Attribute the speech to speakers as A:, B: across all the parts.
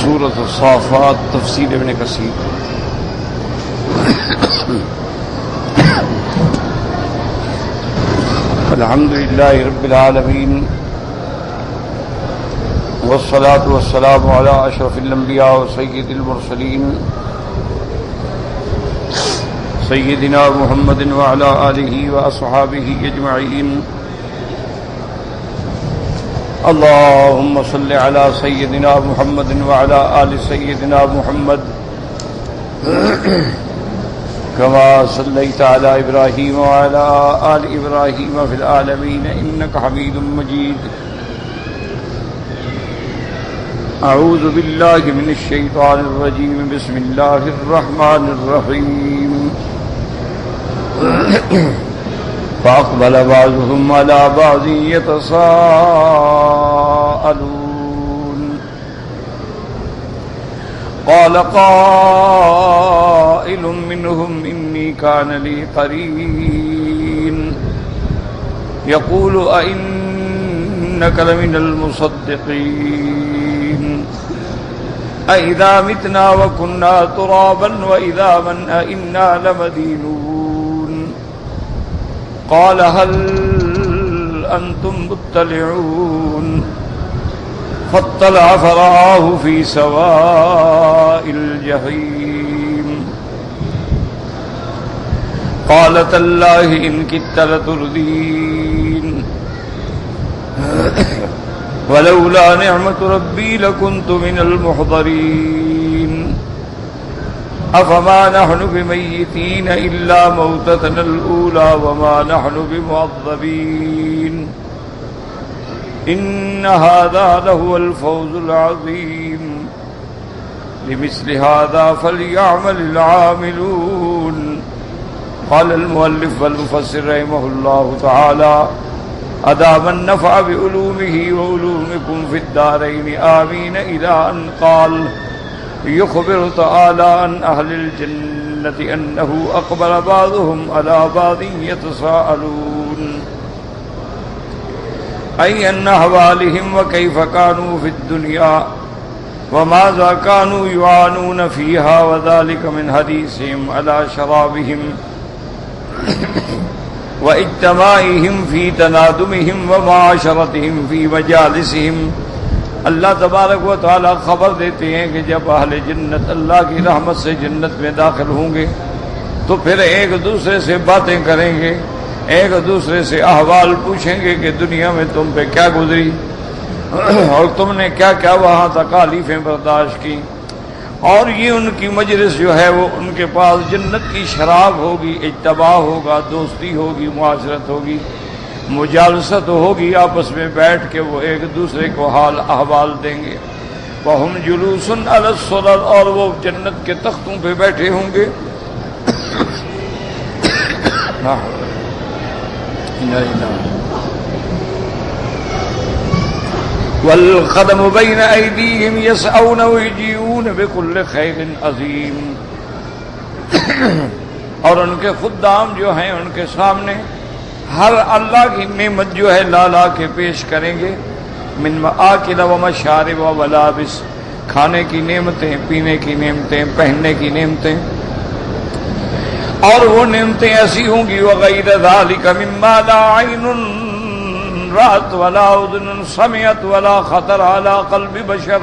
A: سورۃ الصافات تفسیر ابن کثیر۔ الحمد للہ رب العالمین والصلاة والسلام علی اشرف الانبیاء وسید المرسلین سیدنا محمد وعلی آلہ واصحابہ اجمعین۔ اللهم صل على سيدنا محمد وعلى آل سيدنا محمد كما صليت على إبراهيم وعلى آل إبراهيم في العالمين إنك حميد مجيد۔ أعوذ بالله من الشيطان الرجيم، بسم الله الرحمن الرحيم۔ فأقبل بعضهم على بعض يتساءلون، قال قائل منهم إني كان لي قرين يقول أئنك لمن المصدقين أئذا متنا وكنا ترابا وإذا من أئنا لمدينون، قال هل أنتم مطلعون، فاطلع فرآه في سواء الجحيم، قال تالله إن كدت لتردين ولولا نعمة ربي لكنت من المحضرين، أفما نحن بميتين إلا موتتنا الأولى وما نحن بمعذبين، إن هذا لهو الفوز العظيم، لمثل هذا فليعمل العاملون۔ قال المؤلف والمفسر رحمه الله تعالى أدام النفع بعلومه وعلومكم في الدارين آمين، إلى أن قال يخبر تعالى عن أهل الجنة أنه أقبل بعضهم على بعض يتساءلون أي عن أحوالهم وكيف كانوا في الدنيا وماذا كانوا يعانون فيها، وذلك من حديثهم على شرابهم واجتماعهم في تنادمهم ومعاشرتهم في مجالسهم۔ اللہ تبارک و تعالی خبر دیتے ہیں کہ جب اہل جنت اللہ کی رحمت سے جنت میں داخل ہوں گے تو پھر ایک دوسرے سے باتیں کریں گے، ایک دوسرے سے احوال پوچھیں گے کہ دنیا میں تم پہ کیا گزری اور تم نے کیا کیا وہاں تکالیفیں برداشت کی۔ اور یہ ان کی مجلس جو ہے وہ ان کے پاس جنت کی شراب ہوگی، اجتماع ہوگا، دوستی ہوگی، معاشرت ہوگی، مجالست ہوگی، آپس میں بیٹھ کے وہ ایک دوسرے کو حال احوال دیں گے۔ وَهُمْ جُلُوسٌ عَلَى السُّرَرِ، اور وہ جنت کے تختوں پہ بیٹھے ہوں گے۔ وَالْخَدَمُ بَيْنَ أَيْدِيهِمْ يَسْعَوْنَ وَيُجِيئُونَ بِكُلِّ خَيْرٍ عَظِيمٍ، اور ان کے خدام جو ہیں ان کے سامنے ہر اللہ کی نعمت جو ہے لا لا کے پیش کریں گے۔ من مآکل و مشارب و ملابس، کھانے کی نعمتیں، پینے کی نعمتیں، پہننے کی نعمتیں، اور وہ نعمتیں ایسی ہوں گی وغیر ذالک مما لا عین رأت ولا اذن سمعت ولا خطر علی قلب بشر،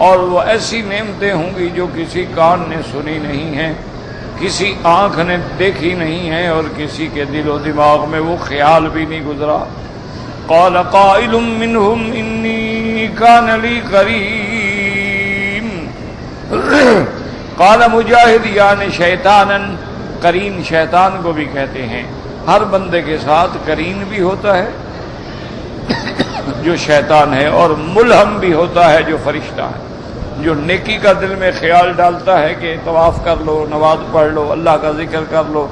A: اور وہ ایسی نعمتیں ہوں گی جو کسی کان نے سنی نہیں ہیں، کسی آنکھ نے دیکھی نہیں ہے، اور کسی کے دل و دماغ میں وہ خیال بھی نہیں گزرا۔ قال قائل منهم انی کان لی قرین، قال مجاہد یعنی شیطانا، قرین شیطان کو بھی کہتے ہیں، ہر بندے کے ساتھ قرین بھی ہوتا ہے جو شیطان ہے، اور ملہم بھی ہوتا ہے جو فرشتہ ہے، جو نیکی کا دل میں خیال ڈالتا ہے کہ طواف کر لو، نماز پڑھ لو، اللہ کا ذکر کر لو،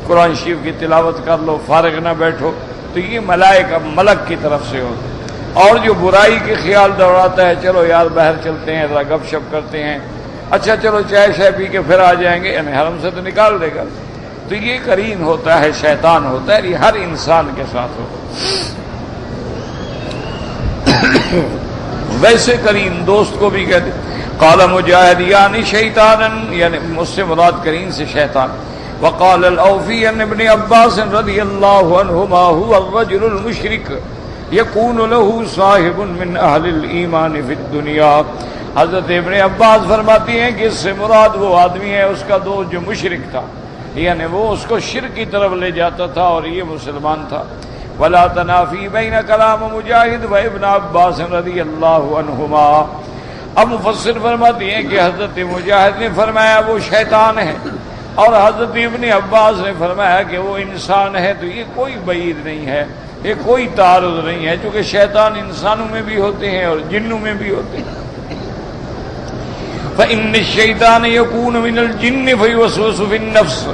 A: قرآن شریف کی تلاوت کر لو، فارغ نہ بیٹھو، تو یہ ملائکہ ملک کی طرف سے ہوتا ہے۔ اور جو برائی کے خیال دوڑاتا ہے، چلو یار باہر چلتے ہیں، ذرا گپ شپ کرتے ہیں، اچھا چلو چائے شائے پی کے پھر آ جائیں گے، یعنی حرم سے تو نکال دے گا، تو یہ قرین ہوتا ہے، شیطان ہوتا ہے، یہ ہر انسان کے ساتھ ہوتا ہے۔ ویسے کریم دوست کو بھی کہتے. قال مجاہد یعنی شیطانا، یعنی مجھ سے مراد کریم سے شیطان. وقال الاوفی عن ابن عباس رضی اللہ عنہما هو الرجل المشرک یکون له صاحب من اہل الایمان فی الدنیا. حضرت ابن عباس فرماتی ہیں کہ اس سے مراد وہ آدمی ہے اس کا دوست جو مشرک تھا، یعنی وہ اس کو شرک کی طرف لے جاتا تھا اور یہ مسلمان تھا. ولا تنافی بین کلام مجاہد و ابن عباس رضی اللہ عنہما. اب مفسر فرماتی ہیں کہ حضرت مجاہد نے فرمایا وہ شیطان ہے اور حضرت ابن عباس نے فرمایا کہ وہ انسان ہے، تو یہ کوئی بعید نہیں ہے، یہ کوئی تعارض نہیں ہے، چونکہ شیطان انسانوں میں بھی ہوتے ہیں اور جنوں میں بھی ہوتے ہیں. فإن الشيطان يكون من الجن فيوسوس في النفس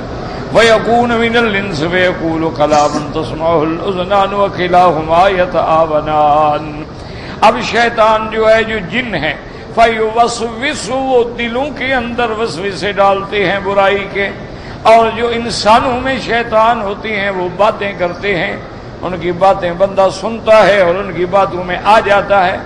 A: ويكون من الإنس فيقول كلاما تسمعه الأذنان وكلاهما يتعاونان. اب شیطان جو ہے جو جن ہے فیوسوس، وہ دلوں کے اندر وسوسے ڈالتے ہیں برائی کے، اور جو انسانوں میں شیطان ہوتے ہیں وہ باتیں کرتے ہیں، ان کی باتیں بندہ سنتا ہے اور ان کی باتوں میں آ جاتا ہے.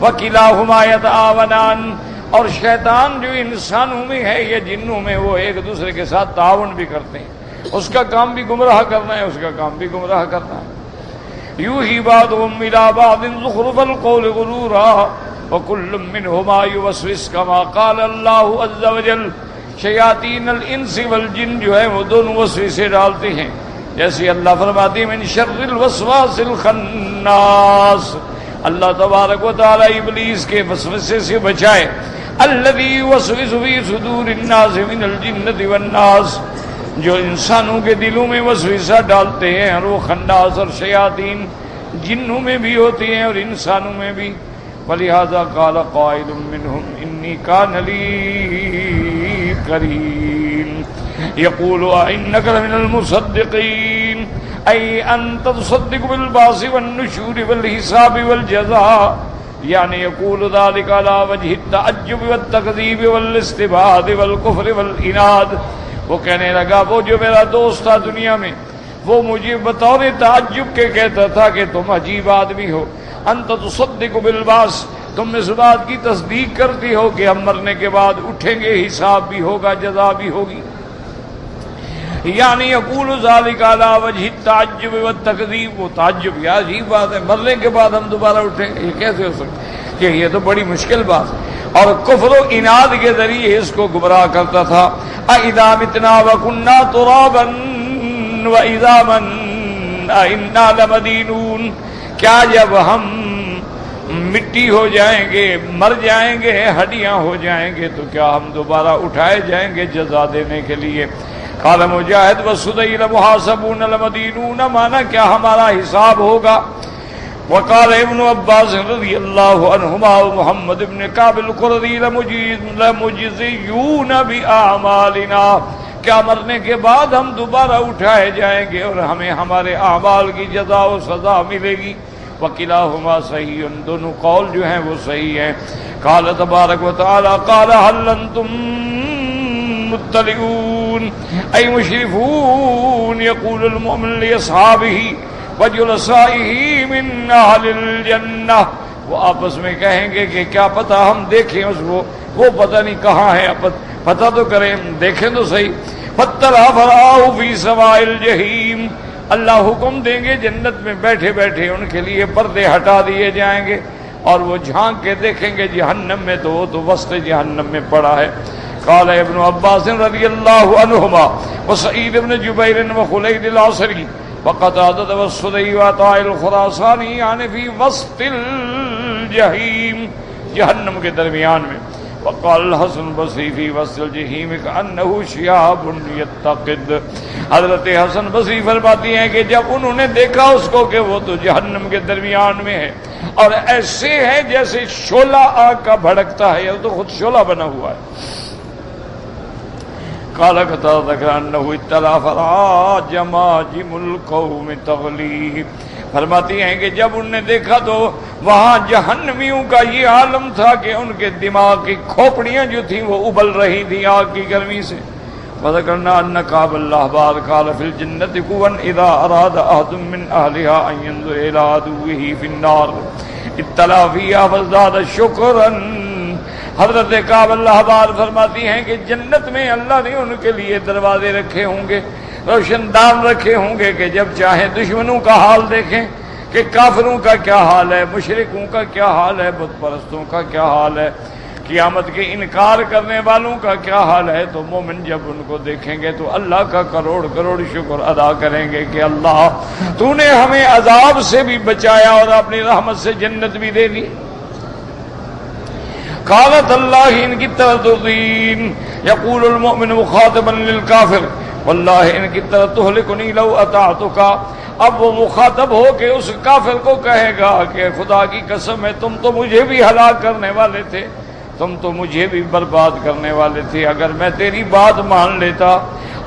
A: وکلاہما یتعاونان، اور شیطان جو انسانوں میں ہے یا جنوں میں وہ ایک دوسرے کے ساتھ تعاون بھی کرتے ہیں، اس کا کام بھی گمراہ کرنا ہے، اس کا کام بھی گمراہ کرنا ہے. یوحی بعضهم الی بعض زخرف القول غرورا وکل منہما یوسوس کما قال اللہ عز وجل. شیاطین الانس والجن جو ہے وہ دونوں وسوسے ڈالتے ہیں، جیسے اللہ فرماتے ہیں من شر الوسواس الخناس. اللہ تبارک و تعالی ابلیس کے وسوسے سے بچائے. الذی یوسوس فی صدور الناس من الجنۃ والناس، جو انسانوں کے دلوں میں وسوسہ ڈالتے ہیں، اور وہ خناس اور شیاطین جنوں میں بھی ہوتے ہیں اور انسانوں میں بھی. ولہذا قال قائل منهم انی کان لی قرین یقول انک لمن المصدقین ای انت تصدق بالبعث والنشور والحساب والجزاء. یعنی یقول ذلك على وجه التعجب والتکذیب والاستبعاد والکفر والعناد. وہ کہنے لگا وہ جو میرا دوست تھا دنیا میں وہ مجھے بطور تعجب کے کہتا تھا کہ تم عجیب آدمی ہو. انت تصدق بالبعث، تم اس بات کی تصدیق کرتی ہو کہ ہم مرنے کے بعد اٹھیں گے، حساب بھی ہوگا، جزا بھی ہوگی. یعنی یقول ذلك على وجه التعجب والتکذیب. وہ تعجب، یا عجیب بات ہے، مرنے کے بعد ہم دوبارہ اٹھیں گے، یہ کیسے ہو سکتا ہے؟ کہ یہ تو بڑی مشکل بات. اور کفر و عناد کے ذریعے اس کو گمراہ کرتا تھا. اذا متنا وكنا ترابا واذا من انا لمدینون. کیا جب ہم مٹی ہو جائیں گے، مر جائیں گے، ہڈیاں ہو جائیں گے، تو کیا ہم دوبارہ اٹھائے جائیں گے جزا دینے کے لیے؟ قال مجاہد وسدی لمحاسبون لمدینون، مانا کیا ہمارا حساب ہوگا. وقال ابن عباس رضی اللہ عنہما محمد ابن کعب القرظی لمجزیون باعمالنا، کیا مرنے کے بعد ہم دوبارہ اٹھائے جائیں گے اور ہمیں ہمارے اعمال کی جزا و سزا ملے گی. وکلاہما صحیح، دونوں قول جو ہیں وہ صحیح ہیں. قال تبارک و تعالی قال هل انتم مطلعون ای مشرفون یقول المؤمن لاصحابہ وجلسائہ من اہل الجنہ. وہ آپس میں کہیں گے کہ کیا پتہ ہم دیکھیں اس کو، وہ پتہ نہیں کہاں ہے، پتہ تو کریں، دیکھیں تو صحیح. فاطلع فرآہ فی سواء الجحیم، اللہ حکم دیں گے جنت میں بیٹھے بیٹھے ان کے لیے پردے ہٹا دیے جائیں گے اور وہ جھانک کے دیکھیں گے جہنم میں، تو وہ تو وسط جہنم میں پڑا ہے. قال ابن عباس رضی اللہ عنہما وسعید بن جبیر وخلید العصری وقتادہ والسدی وعطاء الخراسانی یعنی فی وسط الجحیم، جہنم کے درمیان میں. وقال الحسن بصری فی وسط الجحیم کأنہ شہاب یتقد. حضرت حسن بصری فرماتی ہیں کہ جب انہوں نے دیکھا اس کو کہ وہ تو جہنم کے درمیان میں ہے اور ایسے ہے جیسے شعلہ آگ کا بھڑکتا ہے، یہ تو خود شعلہ بنا ہوا ہے. قال قتادہ انہ اطلع فرآ جماجم القوم تغلی. فرماتی ہیں کہ جب انہوں نے دیکھا تو وہاں جہنمیوں کا یہ عالم تھا کہ ان کے دماغ کی کھوپڑیاں جو تھیں وہ ابل رہی تھیں آگ کی گرمی سے. وذکرنا ان کعب الاحبار قال فی الجنۃ قوا اذا اراد احد من اہلها ان ينظر الى عدوه في النار اطلاع فیہا فازداد شکرا. حضرت کعب اللہ بار فرماتی ہیں کہ جنت میں اللہ نے ان کے لیے دروازے رکھے ہوں گے، روشن دان رکھے ہوں گے کہ جب چاہیں دشمنوں کا حال دیکھیں کہ کافروں کا کیا حال ہے، مشرکوں کا کیا حال ہے، بت پرستوں کا کیا حال ہے، قیامت کے انکار کرنے والوں کا کیا حال ہے. تو مومن جب ان کو دیکھیں گے تو اللہ کا کروڑ کروڑ شکر ادا کریں گے کہ اللہ تو نے ہمیں عذاب سے بھی بچایا اور اپنی رحمت سے جنت بھی دے دی. قالت اللہ ان کی تردین یقول المؤمن مخاطبا للکافر واللہ ان کی تہلکنی لو اطعتک. اب وہ مخاطب ہو کے اس کافر کو کہے گا کہ خدا کی قسم ہے تم تو مجھے بھی ہلاک کرنے والے تھے، تم تو مجھے بھی برباد کرنے والے تھے. اگر میں تیری بات مان لیتا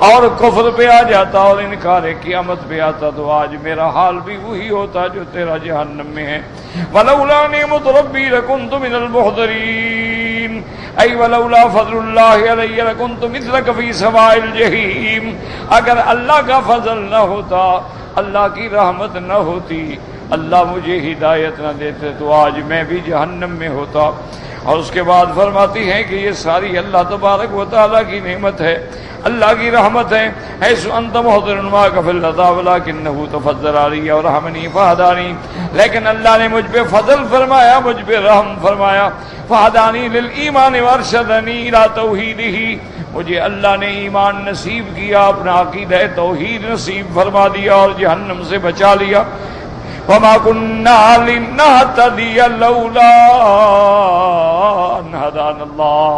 A: اور کفر پہ آ جاتا اور انکار قیامت پہ آتا تو آج میرا حال بھی وہی ہوتا جو تیرا جہنم میں ہے. ولولا نعمت ربی لکنت من المحضرین ای ولولا فضل اللہ علی لکنت مثلک فی سواء الجحیم. اگر اللہ کا فضل نہ ہوتا، اللہ کی رحمت نہ ہوتی، اللہ مجھے ہدایت نہ دیتے تو آج میں بھی جہنم میں ہوتا. اور اس کے بعد فرماتی ہیں کہ یہ ساری اللہ تبارک و تعالیٰ کی نعمت ہے، اللہ کی رحمت ہے. حیث انت محضر معک فی العذاب ولکنہ تفضل علی ورحمنی فہدانی. لیکن اللہ نے مجھ پہ فضل فرمایا، مجھ پہ رحم فرمایا. فہدانی للایمان وارشدنی الی توحیدہ. مجھے اللہ نے ایمان نصیب کیا، اپنا عقیدہ توحید نصیب فرما دیا اور جہنم سے بچا لیا. وما كنا لنهتدي لولا ان هدانا اللہ.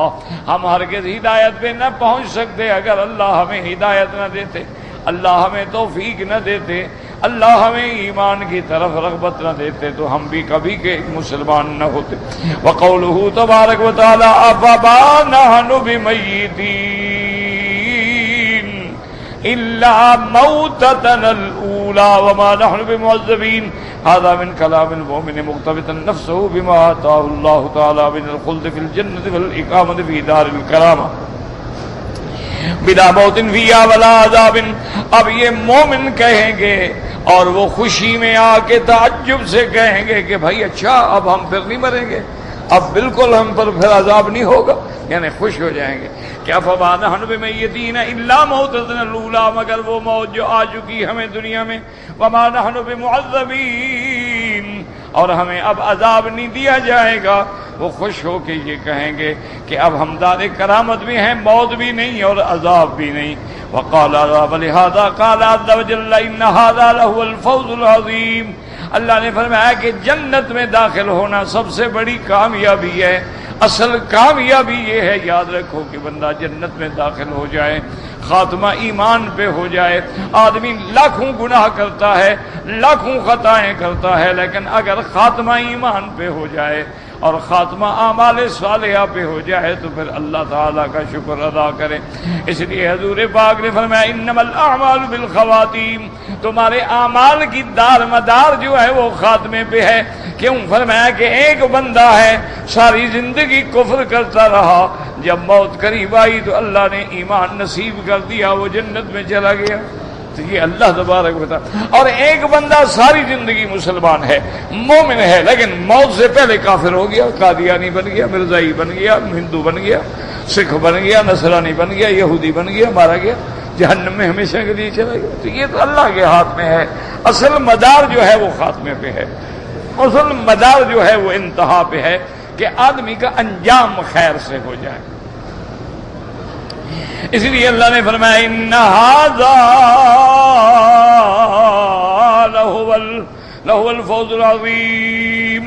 A: ہم ہرگز ہدایت پہ نہ پہنچ سکتے اگر اللہ ہمیں ہدایت نہ دیتے، اللہ ہمیں توفیق نہ دیتے، اللہ ہمیں ایمان کی طرف رغبت نہ دیتے تو ہم بھی کبھی کے مسلمان نہ ہوتے. وقوله تبارک و تعالی افما نحن بمیتین إلا موتتنا الأولى وما نحن بمعذبين. هذا من كلام المؤمن مقتبسا نفسه بما آتاه الله تعالى من الخلد في الجنة والإقامة في دار الكرامة بلا موت فيها ولا عذاب. اب یہ مومن کہیں گے اور وہ خوشی میں آ کے تعجب سے کہیں گے کہ بھائی اچھا اب ہم پھر نہیں مریں گے، اب بالکل ہم پر پھر عذاب نہیں ہوگا، یعنی خوش ہو جائیں گے. کیا فما نحن بمیتین الا موتتنا الاولی. مگر وہ موت جو آ چکی ہمیں دنیا میں. وما نحن بمعذبین. اور ہمیں اب عذاب نہیں دیا جائے گا. وہ خوش ہو کے یہ کہیں گے کہ اب ہم دار کرامت بھی ہیں، موت بھی نہیں اور عذاب بھی نہیں. وقال ولہذا قال عز وجل ان هذا لهو الفوز العظیم. اللہ نے فرمایا کہ جنت میں داخل ہونا سب سے بڑی کامیابی ہے. اصل کامیابی یہ ہے، یاد رکھو کہ بندہ جنت میں داخل ہو جائے، خاتمہ ایمان پہ ہو جائے. آدمی لاکھوں گناہ کرتا ہے، لاکھوں خطائیں کرتا ہے، لیکن اگر خاتمہ ایمان پہ ہو جائے اور خاتمہ اعمال صالحہ پہ ہو جائے تو پھر اللہ تعالیٰ کا شکر ادا کرے. اس لیے حضور پاک نے فرمایا انما الاعمال بالخواتیم. تمہارے اعمال کی دار مدار جو ہے وہ خاتمے پہ ہے. کیوں؟ فرمایا کہ ایک بندہ ہے ساری زندگی کفر کرتا رہا، جب موت قریب آئی تو اللہ نے ایمان نصیب کر دیا، وہ جنت میں چلا گیا. تو یہ اللہ تبارک و تعالی. اور ایک بندہ ساری زندگی مسلمان ہے، مومن ہے، لیکن موت سے پہلے کافر ہو گیا، قادیانی بن گیا، مرزائی بن گیا، ہندو بن گیا، سکھ بن گیا، نصرانی بن گیا، یہودی بن گیا، مارا گیا، جہنم میں ہمیشہ کے لیے چلا گیا. تو یہ تو اللہ کے ہاتھ میں ہے. اصل مدار جو ہے وہ خاتمے پہ ہے، اصل مدار جو ہے وہ انتہا پہ ہے کہ آدمی کا انجام خیر سے ہو جائے. اس لیے اللہ نے فرمایا ان ھذا لهو الفوز العظیم.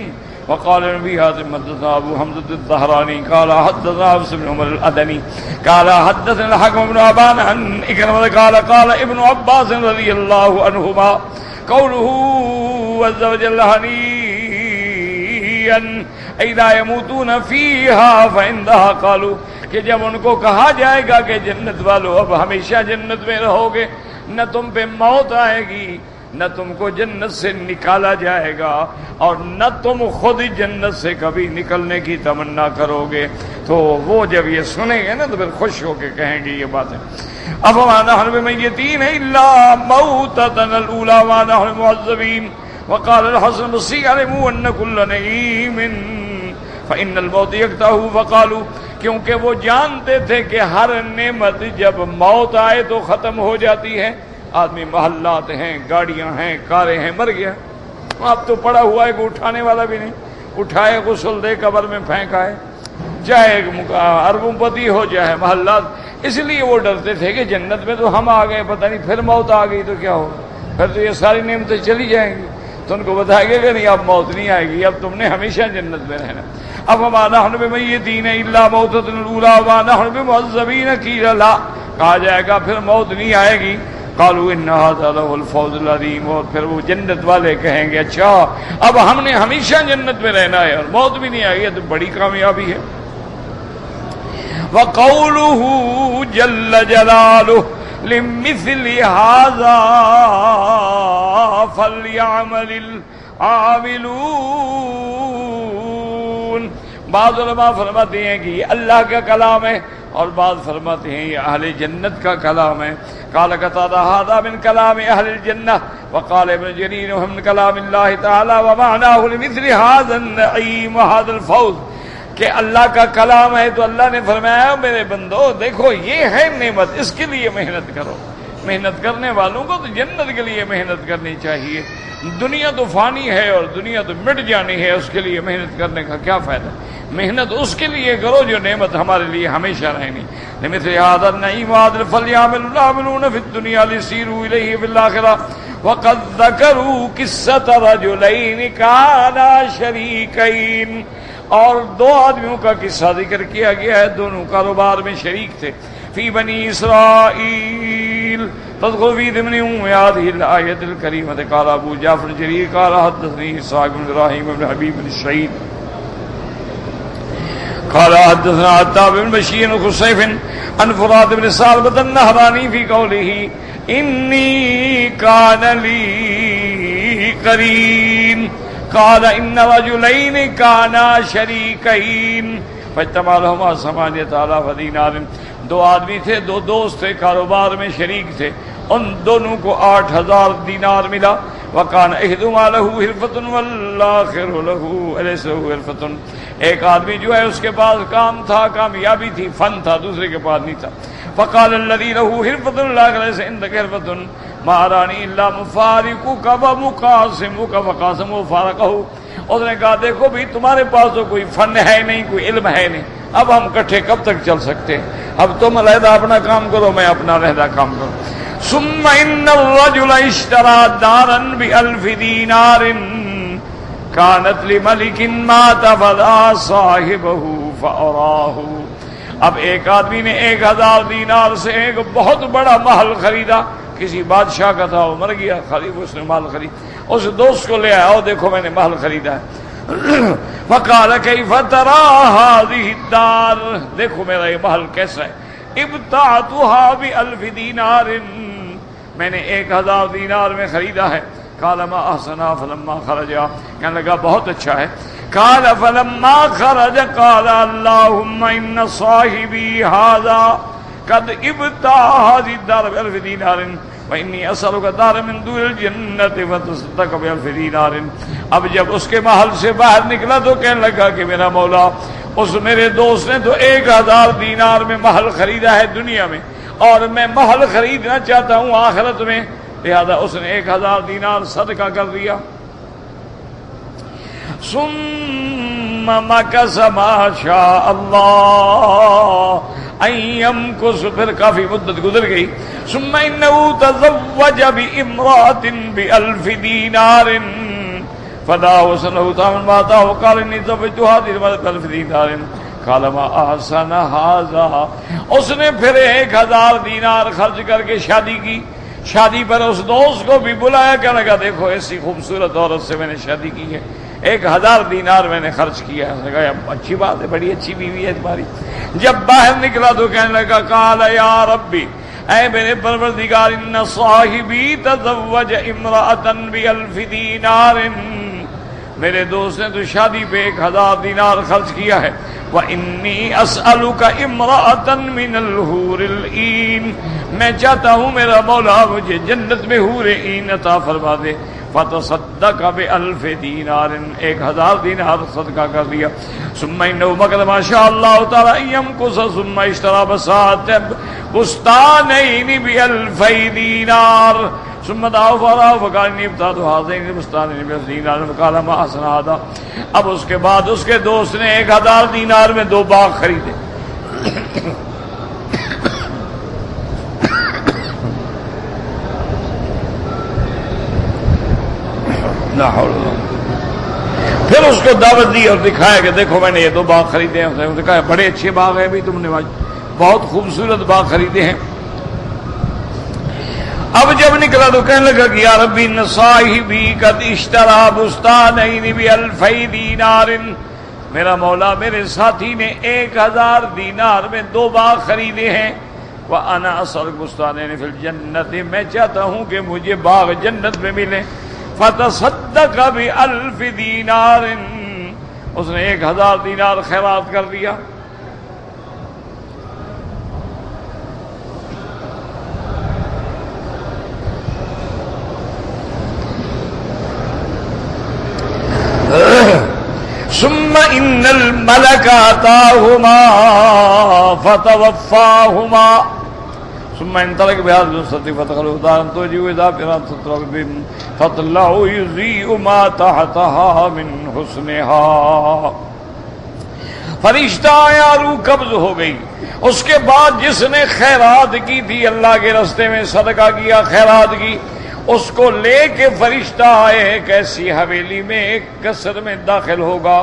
A: وقال النبي حاتم حدثنا ابو حمزة الطهراني قال حدثنا حفص بن عمر الادني قال حدثنا الحكم بن ابان عن إكرمة قال قال ابن عباس رضي الله عنهما قوله عز وجل هنيئا اذا يموتون فيها فعندها قالوا. کہ جب ان کو کہا جائے گا کہ جنت والو اب ہمیشہ جنت میں رہو گے، نہ تم پہ موت آئے گی، نہ تم کو جنت سے نکالا جائے گا، اور نہ تم خود جنت سے کبھی نکلنے کی تمنا کرو گے. تو وہ جب یہ سنیں گے نا تو پھر خوش ہو کے کہیں گے یہ باتیں. افما نحن بمیتین الا موتتنا الاولی وما نحن بمعذبین. وقال الحسن البصری علموا ان كل نعیم فإن الموت يقطعه فقالوا، کیونکہ وہ جانتے تھے کہ ہر نعمت جب موت آئے تو ختم ہو جاتی ہے. آدمی محلات ہیں، گاڑیاں ہیں، کاریں ہیں، مر گیا. اب تو پڑا ہوا ہے کہ اٹھانے والا بھی نہیں. اٹھائے غسل دے قبر میں پھینکائے، چاہے اربوں پتی ہو جائے محلات. اس لیے وہ ڈرتے تھے کہ جنت میں تو ہم آ گئے، پتہ نہیں پھر موت آ گئی تو کیا ہوگا، پھر تو یہ ساری نعمتیں چلی جائیں گی. تو ان کو بتایا گیا کہ نہیں، اب موت نہیں آئے گی، اب تم نے ہمیشہ جنت میں رہنا. اب وما نحن بمیتین الا موتتنا الاولی وما نحن بمعذبین قیل لا، کہا جائے گا پھر موت نہیں آئے گی. قالوا ان هذا له الفوز العظیم، اور پھر وہ جنت والے کہیں گے اچھا اب ہم نے ہمیشہ جنت میں رہنا ہے اور موت بھی نہیں آئے گی، تو بڑی کامیابی ہے. وقوله جل جلاله لمثل هذا فليعمل العاملون. بعض علماء فرماتے ہیں کہ یہ اللہ کا کلام ہے، اور بعض فرماتے ہیں یہ اہل جنت کا کلام ہے. قال قتادہ هذا من كلام اهل الجنة، وقال ابن جرير من كلام الله تعالى ومعناه لمثل هذا النعيم وهذا الفوز، کہ اللہ کا کلام ہے تو اللہ نے فرمایا میرے بندو دیکھو یہ ہے نعمت، اس کے لیے محنت کرو. محنت کرنے والوں کو تو جنت کے لیے محنت کرنی چاہیے. دنیا تو فانی ہے اور دنیا تو مٹ جانی ہے، اس کے لیے محنت کرنے کا کیا فائدہ. محنت اس کے لیے کرو جو نعمت ہمارے لیے ہمیشہ رہنی. لمثل هذا النعيم وهذا فليعمل العاملون في الدنيا ليسيروا إليه في الآخرة. وقد ذكروا قصة رجلين كانا شريكين، اور دو آدمیوں کا قصہ ذکر کیا گیا ہے، دونوں کاروبار میں شریک تھے. فی بنی اسرائیل تذکر فی ضمن هذه الآیۃ الکریمۃ. قال ابو جعفر جریر قال حدثني اسحاق بن ابراہیم بن حبیب بن سعید قال حدثنا عتاب بن بشیر بن خصیف عن فرات بن سالبۃ النہرانی فی قوله انی کان لی قرین قال ان رجلین کانا شریکین فاجتمع لهما 8,000 دینار. دو آدمی تھے، دو دوست تھے، کاروبار میں شریک تھے، ان دونوں کو 8,000 دینار ملا. وکان احدہما لہ حرفۃ والآخر لہ لیس لہ حرفۃ. ایک آدمی جو ہے اس کے پاس کام تھا، کامیابی تھی، فن تھا، دوسرے کے پاس نہیں تھا. فقال الذی لہ حرفۃ والآخر لیس عندک حرفۃ ما ارانی الا مفارقک ومقاسمک فقاسمہ فارقہ. اس نے کہا دیکھو بھی تمہارے پاس تو کوئی فن ہے نہیں، کوئی علم ہے نہیں، اب ہم کٹھے کب تک چل سکتے ہیں؟ اب تم علیحدہ اپنا کام کرو، میں اپنا علیحدہ کام کروں. ثم ان الرجل اشترى دارا ب1000 دینار كانت لملك مات فدعا صاحبه فأراه. اب ایک آدمی نے 1000 دینار سے ایک بہت بڑا محل خریدا، کسی بادشاہ کا تھا، وہ مر گیا، خرید اس نے محل خرید، اس دوست کو لے آیا، دیکھو میں نے محل خریدا ہے. فقال کیف ترى هذه الدار، دیکھو میرا یہ محل کیسا ہے. ابتعتها ب1000 دینار، میں نے 1000 دینار میں خریدا ہے. قال ما احسنا فلما خرج، کہنے لگا بہت اچھا ہے. قال فلما خرج قال اللهم ان صاحبي هذا قد ابتاع هذه الدار ب1000 دینار وانی اسألک دار من دور الجنت فتصدق ب1000 دینار. اب جب اس کے محل سے باہر نکلا تو کہنے لگا کہ میرا مولا، اس میرے دوست نے تو 1000 دینار میں محل خریدا ہے دنیا میں، اور میں محل خریدنا چاہتا ہوں آخرت میں، لہذا اس نے 1000 دینار صدقہ کر دیا. ثم مکث ما شاء اللہ ان یمکث، پھر کافی مدت گزر گئی. ثم انه تزوج بامرأة ب1000 دینار فدعا وسنه تامن ماتا وقال انی زوجت هذه ب1000 دینار. قال ما احسن هذا، اس نے پھر 1000 دینار خرچ کر کے شادی کی. شادی پر اس دوست کو بھی بلایا، کہنے لگا دیکھو ایسی خوبصورت عورت سے میں نے شادی کی ہے، 1000 دینار میں نے خرچ کیا ہے. اس نے کہا اچھی بات ہے، بڑی اچھی بیوی ہے تمہاری. جب باہر نکلا تو کہنے لگا قال یا ربی، اے میرے پروردگار، ان صاحبی تزوج امرأة ب1000 دینار، میرے دوست نے تو شادی پہ 1000 دینار خرچ کیا ہے. وَإِنِّي أَسْأَلُكَ امْرَأَةً مِّنَ الْحُورِ الْعِينِ، میں چاہتا ہوں میرا مولا مجھے جنت میں حور عین عطا فرما دے. فتصدق ب1000 دینار، 1000 دینار صدقہ کر دیا. ثم انه مکث ما شاء الله تعالی ان يمكث ثم اشترى بستانين ب2000 دینار. ثم دعا فرا فقال اني ابتعت هذين البستانين ب1000 دینار. فقال ما احسن هذا. اب اس کے بعد اس کے دوست نے 1000 دینار میں 2 باغ خریدے. پھر اس کو دعوت دی اور دکھایا کہ دیکھو میں نے یہ 2 باغ خریدے ہیں. اس نے کہا بڑے اچھے باغ ہیں بھی تم نے بہت خوبصورت باغ خریدے ہیں. اب جب نکلا تو کہنے لگا کہ یا ربی ان صاحبی قد اشترى بستانین ب2000 دینار، میرا مولا میرے ساتھی نے 1000 دینار میں 2 باغ خریدے ہیں. وانا اسألک بستانین فی الجنت، میں چاہتا ہوں کہ مجھے باغ جنت میں ملیں. فتصدق ب1000 دینار، اس نے 1000 دینار خیرات کر دیا. ثم ان الملك اتاهما فتوفاهما ثم انطلق بهذا الصدق فتخلوا دارا توجه اذا فرات فطلع يضيء ما تحتها من حسنها. فرشتہ آیا، روح قبض ہو گئی. اس کے بعد جس نے خیرات کی تھی، اللہ کے راستے میں صدقہ کیا، خیرات کی، اس کو لے کے فرشتہ آئے ایک ایسی حویلی میں، ایک قصر میں داخل ہوگا.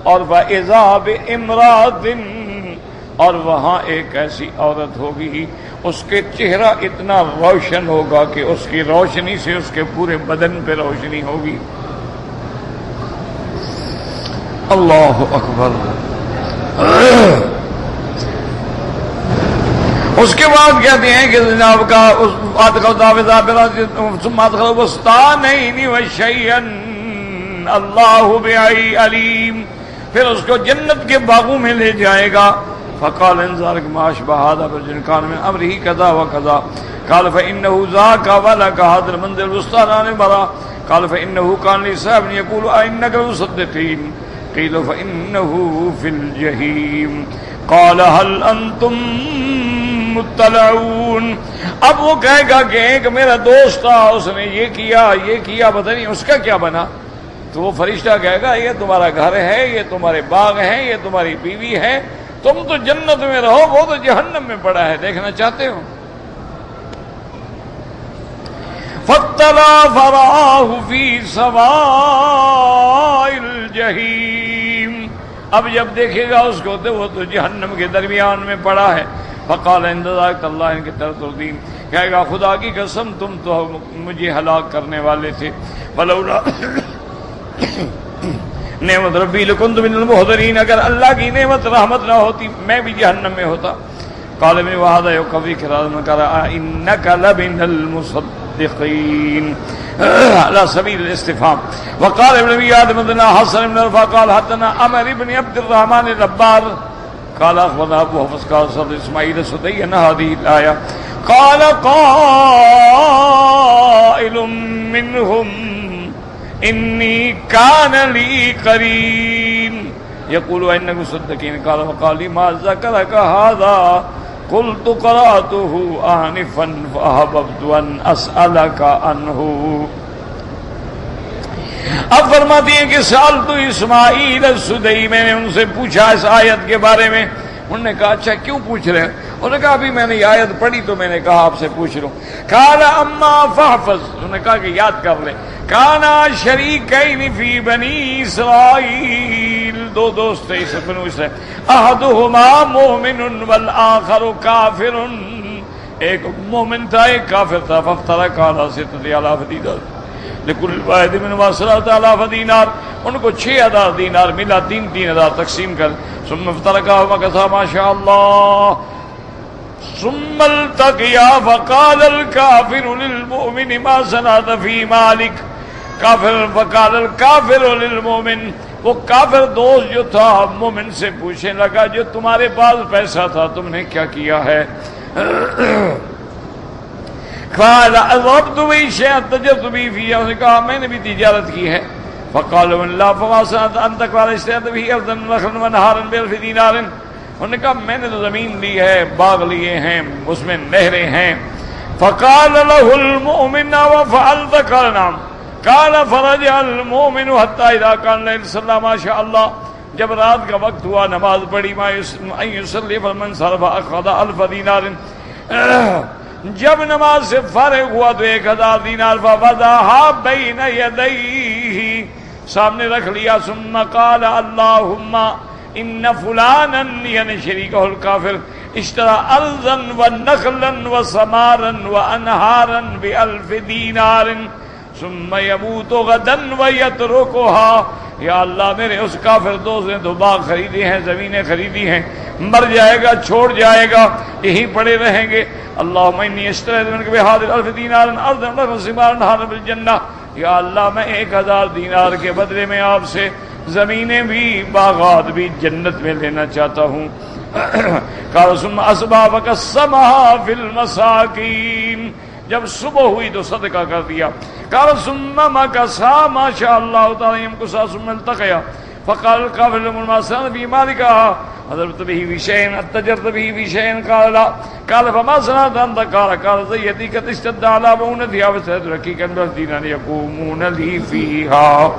A: اور وَإِذَا بِإِمْرَأَةٍ، اور وہاں ایک ایسی عورت ہوگی، اس کے چہرہ اتنا روشن ہوگا کہ اس کی روشنی سے اس کے پورے بدن پہ روشنی ہوگی. اللہ اکبر. اس کے بعد کہتے ہیں کہ جناب کا اللہ بعی علیم، پھر اس کو جنت کے باغوں میں لے جائے گا. فقال انذارک ما اشبہ هذا برجل كان من امره كذا وكذا. قال فانه ذاك ولك هذا المنزل بستان برا. قال فانه كان لي صاحب يقول انك لتصدقين. قيل فانه في الجحيم. قال هل انتم مطلعون. اب وہ کہے گا کہ ایک میرا دوست تھا، اس نے یہ کیا، پتہ نہیں اس کا کیا بنا. تو وہ فرشتہ کہے گا یہ تمہارا گھر ہے، یہ تمہارے باغ ہیں، یہ تمہاری بیوی ہے، تم تو جنت میں رہو، وہ تو جہنم میں پڑا ہے، دیکھنا چاہتے ہو. فاطلع فرآہ فی سواء الجحیم. اب جب دیکھے گا اس کو تو وہ تو جہنم کے درمیان میں پڑا ہے. فقال ان ذاک اللہ ان کی طرف تردیم، کہے گا خدا کی قسم تم تو مجھے ہلاک کرنے والے تھے. ولولا نعمت ربی لکنت من المحضرین، اگر اللہ کی نعمت رحمت نہ ہوتی میں بھی جہنم میں ہوتا. قال ابن وهذا يقوي كلام قرأ انك لمن المصدقين على سبيل الاستفهام. وقال ابن ابي آدم حدثنا حسن بن رفاعة قال حدثنا عمر بن عبد الرحمن الربار قال اخبرنا ابو حفص قال صدر اسماعيل السدي هذه الآية. قال قائل منهم انی کان لی قرین یقول انکم صدقین. قال وقال لي ما ذکرک هذا قلت قرأته آنفا فأحببت ان اسألک عنہ. اب فرماتی ہیں کہ سألت اسماعیل السدی، میں نے ان سے پوچھا اس آیت کے بارے میں. انہوں نے کہا اچھا کیوں پوچھ رہے ہیں؟ انہوں نے کہا ابھی میں نے یہ آیت پڑھی تو میں نے کہا آپ سے پوچھ لوں. قال اما فاحفظ، انہوں نے کہا کہ یاد کر لے. کانا شریکین فی بنی اسرائیل، 2 دوست تھے اس بنو اسرائیل. احدہما مومن والآخر کافر، ایک مومن تھا ایک کافر تھا. فافترقا علی 6,000 دینار لکل واحد منہما 7,000 دینار، ان کو 6,000 دینار ملا، 3,000 تقسیم کر. ثم افترقا ومکثا ما شاء اللہ. ثم التقیا فقال الکافر للمؤمن ما صنعت فی مالک. کافر فقال الکافر للمؤمن، وہ کافر دوست جو تھا مومن سے پوچھنے لگا جو تمہارے پاس پیسہ تھا تم نے کیا کیا ہے؟ قال اضربت به شيئا تجرت به فيه، اس نے کہا میں نے بھی تجارت کی ہے. فقال والله فما صنعت انت؟ قال اشتريت به ارضا نخلا ونهارا ب1000 دینار. انہوں نے کہا میں نے تو زمین لی ہے، باغ لیے ہیں، اس میں نہریں ہیں. فقال له المؤمن وفعلت؟ قال نعم. قال فرجع المؤمن حتى اذا كان الليل صلى ما شاء الله، جب رات کا وقت ہوا نماز پڑھی، ما يصلي فمن صرف اخذ 1000 دینار. جب نماز سے فارغ ہوا تو 1000 دینار فوضعها بین یدیہ، سامنے رکھ لیا. ثم قال اللهم ان فلانا، یعنی شریکہ الکافر، اشترى ارضا ونخلا وثمارا وانہارا ب1000 دینار ثم يموت غدا ويتركها. یا اللہ میرے اس کافر دوست نے تو باغ خریدے ہیں، زمینیں خریدی ہیں، مر جائے گا، چھوڑ جائے گا، یہی پڑے رہیں گے. اللہم انی اشتریت منک بہذا 1000 دینار ارضا وثمارا ونہارا بالجنہ. یا اللہ میں 1000 دینار کے بدلے میں آپ سے زمینیں بھی، باغات بھی جنت میں لینا چاہتا ہوں. قال ثم اصبح فقسمها في المساکین، جب صبح ہوئی تو صدقہ کر دیا. قال ثم مكثا ما شاء الله تعالى يمكث ثم التقيا. فقال الكافر لما صنعت به مالك؟ أضربت به بشيء؟ اتجرت به بشيء؟ قال لا. قال فما صنعت أنت؟ قال زيتي قد اشتد على مؤونتها وسألت ركيكا بالدينار يقومون لي فيها،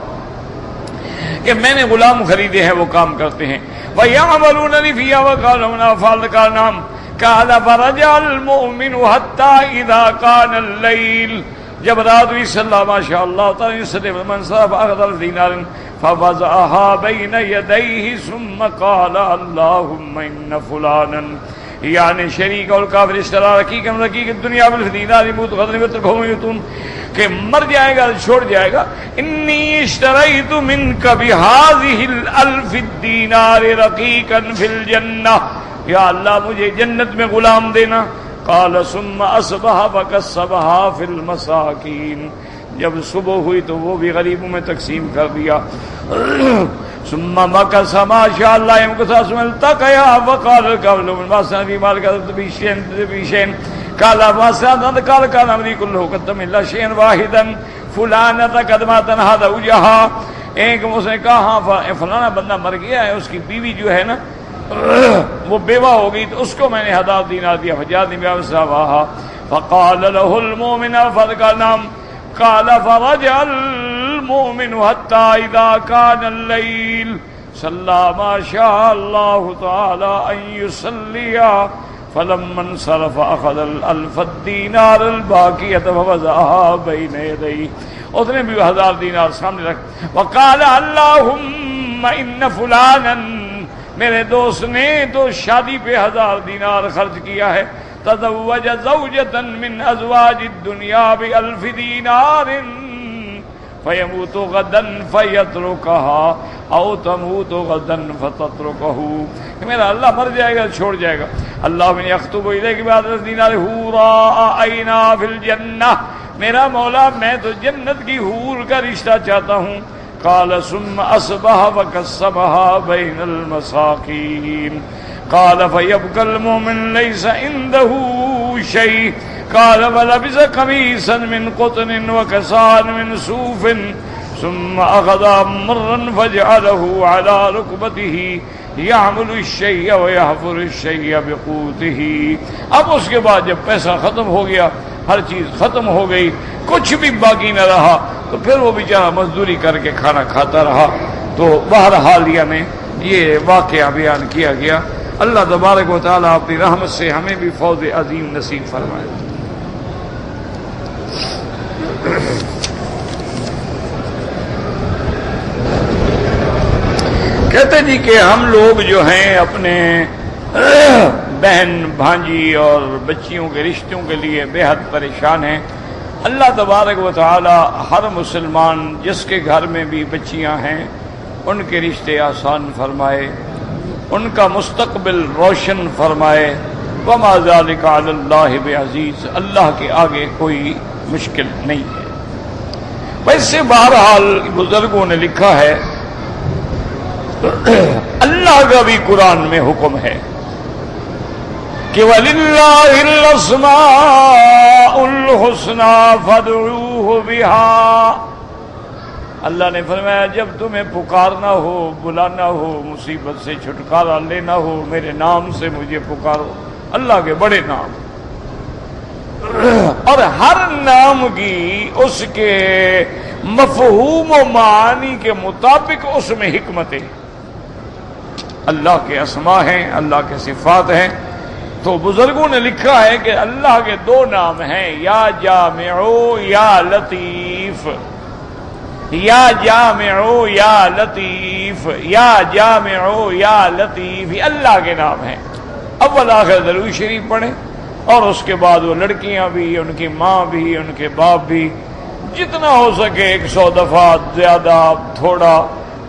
A: کہ میں نے غلام خریدے ہیں وہ کام کرتے ہیں. وَيَعْمَلُونَ لِي فِيهَا وَقَالَ مَنْ أَفْعَلَ قَالَ نَعَمْ. قال فرجع المؤمن حتى اذا كان الليل، جب رات ہوئی صلی ما شاء اللہ تعالی وسلم من صرف اخذ الدینار فوضعها بين يديه ثم قال اللهم ان فلانا، یعنی شریک اور کافر اشترا رقیقا رقیق الدنیا بالدینار يموت غدا ويتركهم يموتون، کہ مر جائے گا، چھوڑ جائے گا. انی اشتریت منک بهذه 1000 دینار رقیقا فی الجنہ، یا اللہ مجھے جنت میں غلام دینا. قال ثم اصبح فقسمها في المساکین، جب صبح ہوئی تو وہ بھی غریبوں میں تقسیم کر دیا. ثم مكث ما شاء الله يمكث ثم التقيا. وقال الكافر ما صنع في مالك بشيء؟ قال ما صنع؟ قال كان امري كله قدم الا شيئا واحدا فلانة قد مات هذا وجهها. ایک اس نے کہا ہاں فلانا بندہ مر گیا ہے، اس کی بیوی جو ہے نا وہ بیوہ ہو گئی، تو اس کو میں نے 1000 دینار دیا. فجاءني بأبصارها فقال له المؤمن فقال نعم. قال فرجع المؤمن حتى إذا كان الليل صلى ما شاء الله تعالى أن يصلي. فلما انصرف أخذ 1000 دینار الباقية فوضعها بين يديه، اس نے بھی 1000 دینار سامنے رکھ. وقال اللهم إن فلانا، میرے دوست نے تو شادی پہ 1000 دینار خرچ کیا ہے. تزوج زوجة من ازواج الدنيا ب1000 دینار فيموت غدا فيتركها او تموت غدا فتتركه، کہ میرا اللہ مر جائے گا، چھوڑ جائے گا. اللہ من يخطب اليك ب10 دینار حورا عینا فی الجنہ، میرا مولا میں تو جنت کی حور کا رشتہ چاہتا ہوں. قال ثم اصبح فقسمها بين المساکین. قال فيبقى المؤمن ليس عنده شيء. قال فلبس قميصا من قطن وكساء من صوف ثم أخذ مرا فجعله على ركبته يعمل الشيء ويحفر الشيء بقوته. اب اس کے بعد جب پیسہ ختم ہو گیا، ہر چیز ختم ہو گئی، کچھ بھی باقی نہ رہا، تو پھر وہ بیچارہ مزدوری کر کے کھانا کھاتا رہا. تو بہرحال میں یہ واقعہ بیان کیا گیا. اللہ تبارک و تعالیٰ اپنی رحمت سے ہمیں بھی فوز عظیم نصیب فرمائے. کہتے جی کہ ہم لوگ جو ہیں اپنے بہن بھانجی اور بچیوں کے رشتوں کے لیے بے حد پریشان ہیں. اللہ تبارک و تعالی ہر مسلمان جس کے گھر میں بھی بچیاں ہیں ان کے رشتے آسان فرمائے، ان کا مستقبل روشن فرمائے. وما ذلک علی اللہ بعزیز، اللہ کے آگے کوئی مشکل نہیں ہے. ویسے بہرحال بزرگوں نے لکھا ہے اللہ کا بھی قرآن میں حکم ہے کہ وَلِلَّهِ الْأَسْمَاءُ الْحُسْنَى فَادْعُوهُ بِهَا۔ اللہ نے فرمایا جب تمہیں پکارنا ہو، بلانا ہو، مصیبت سے چھٹکارا لینا ہو، میرے نام سے مجھے پکارو، اللہ کے بڑے نام، اور ہر نام کی اس کے مفہوم و معانی کے مطابق اس میں حکمتیں، اللہ کے اسماء ہیں، اللہ کے صفات ہیں۔ تو بزرگوں نے لکھا ہے کہ اللہ کے دو نام ہیں، یا جامع یا لطیف، یا جامع یا لطیف، یا جامع یا لطیف، یہ اللہ کے نام ہیں۔ اول آخر درود شریف پڑھیں، اور اس کے بعد وہ لڑکیاں بھی، ان کی ماں بھی، ان کے باپ بھی، جتنا ہو سکے 100 دفعہ، زیادہ تھوڑا،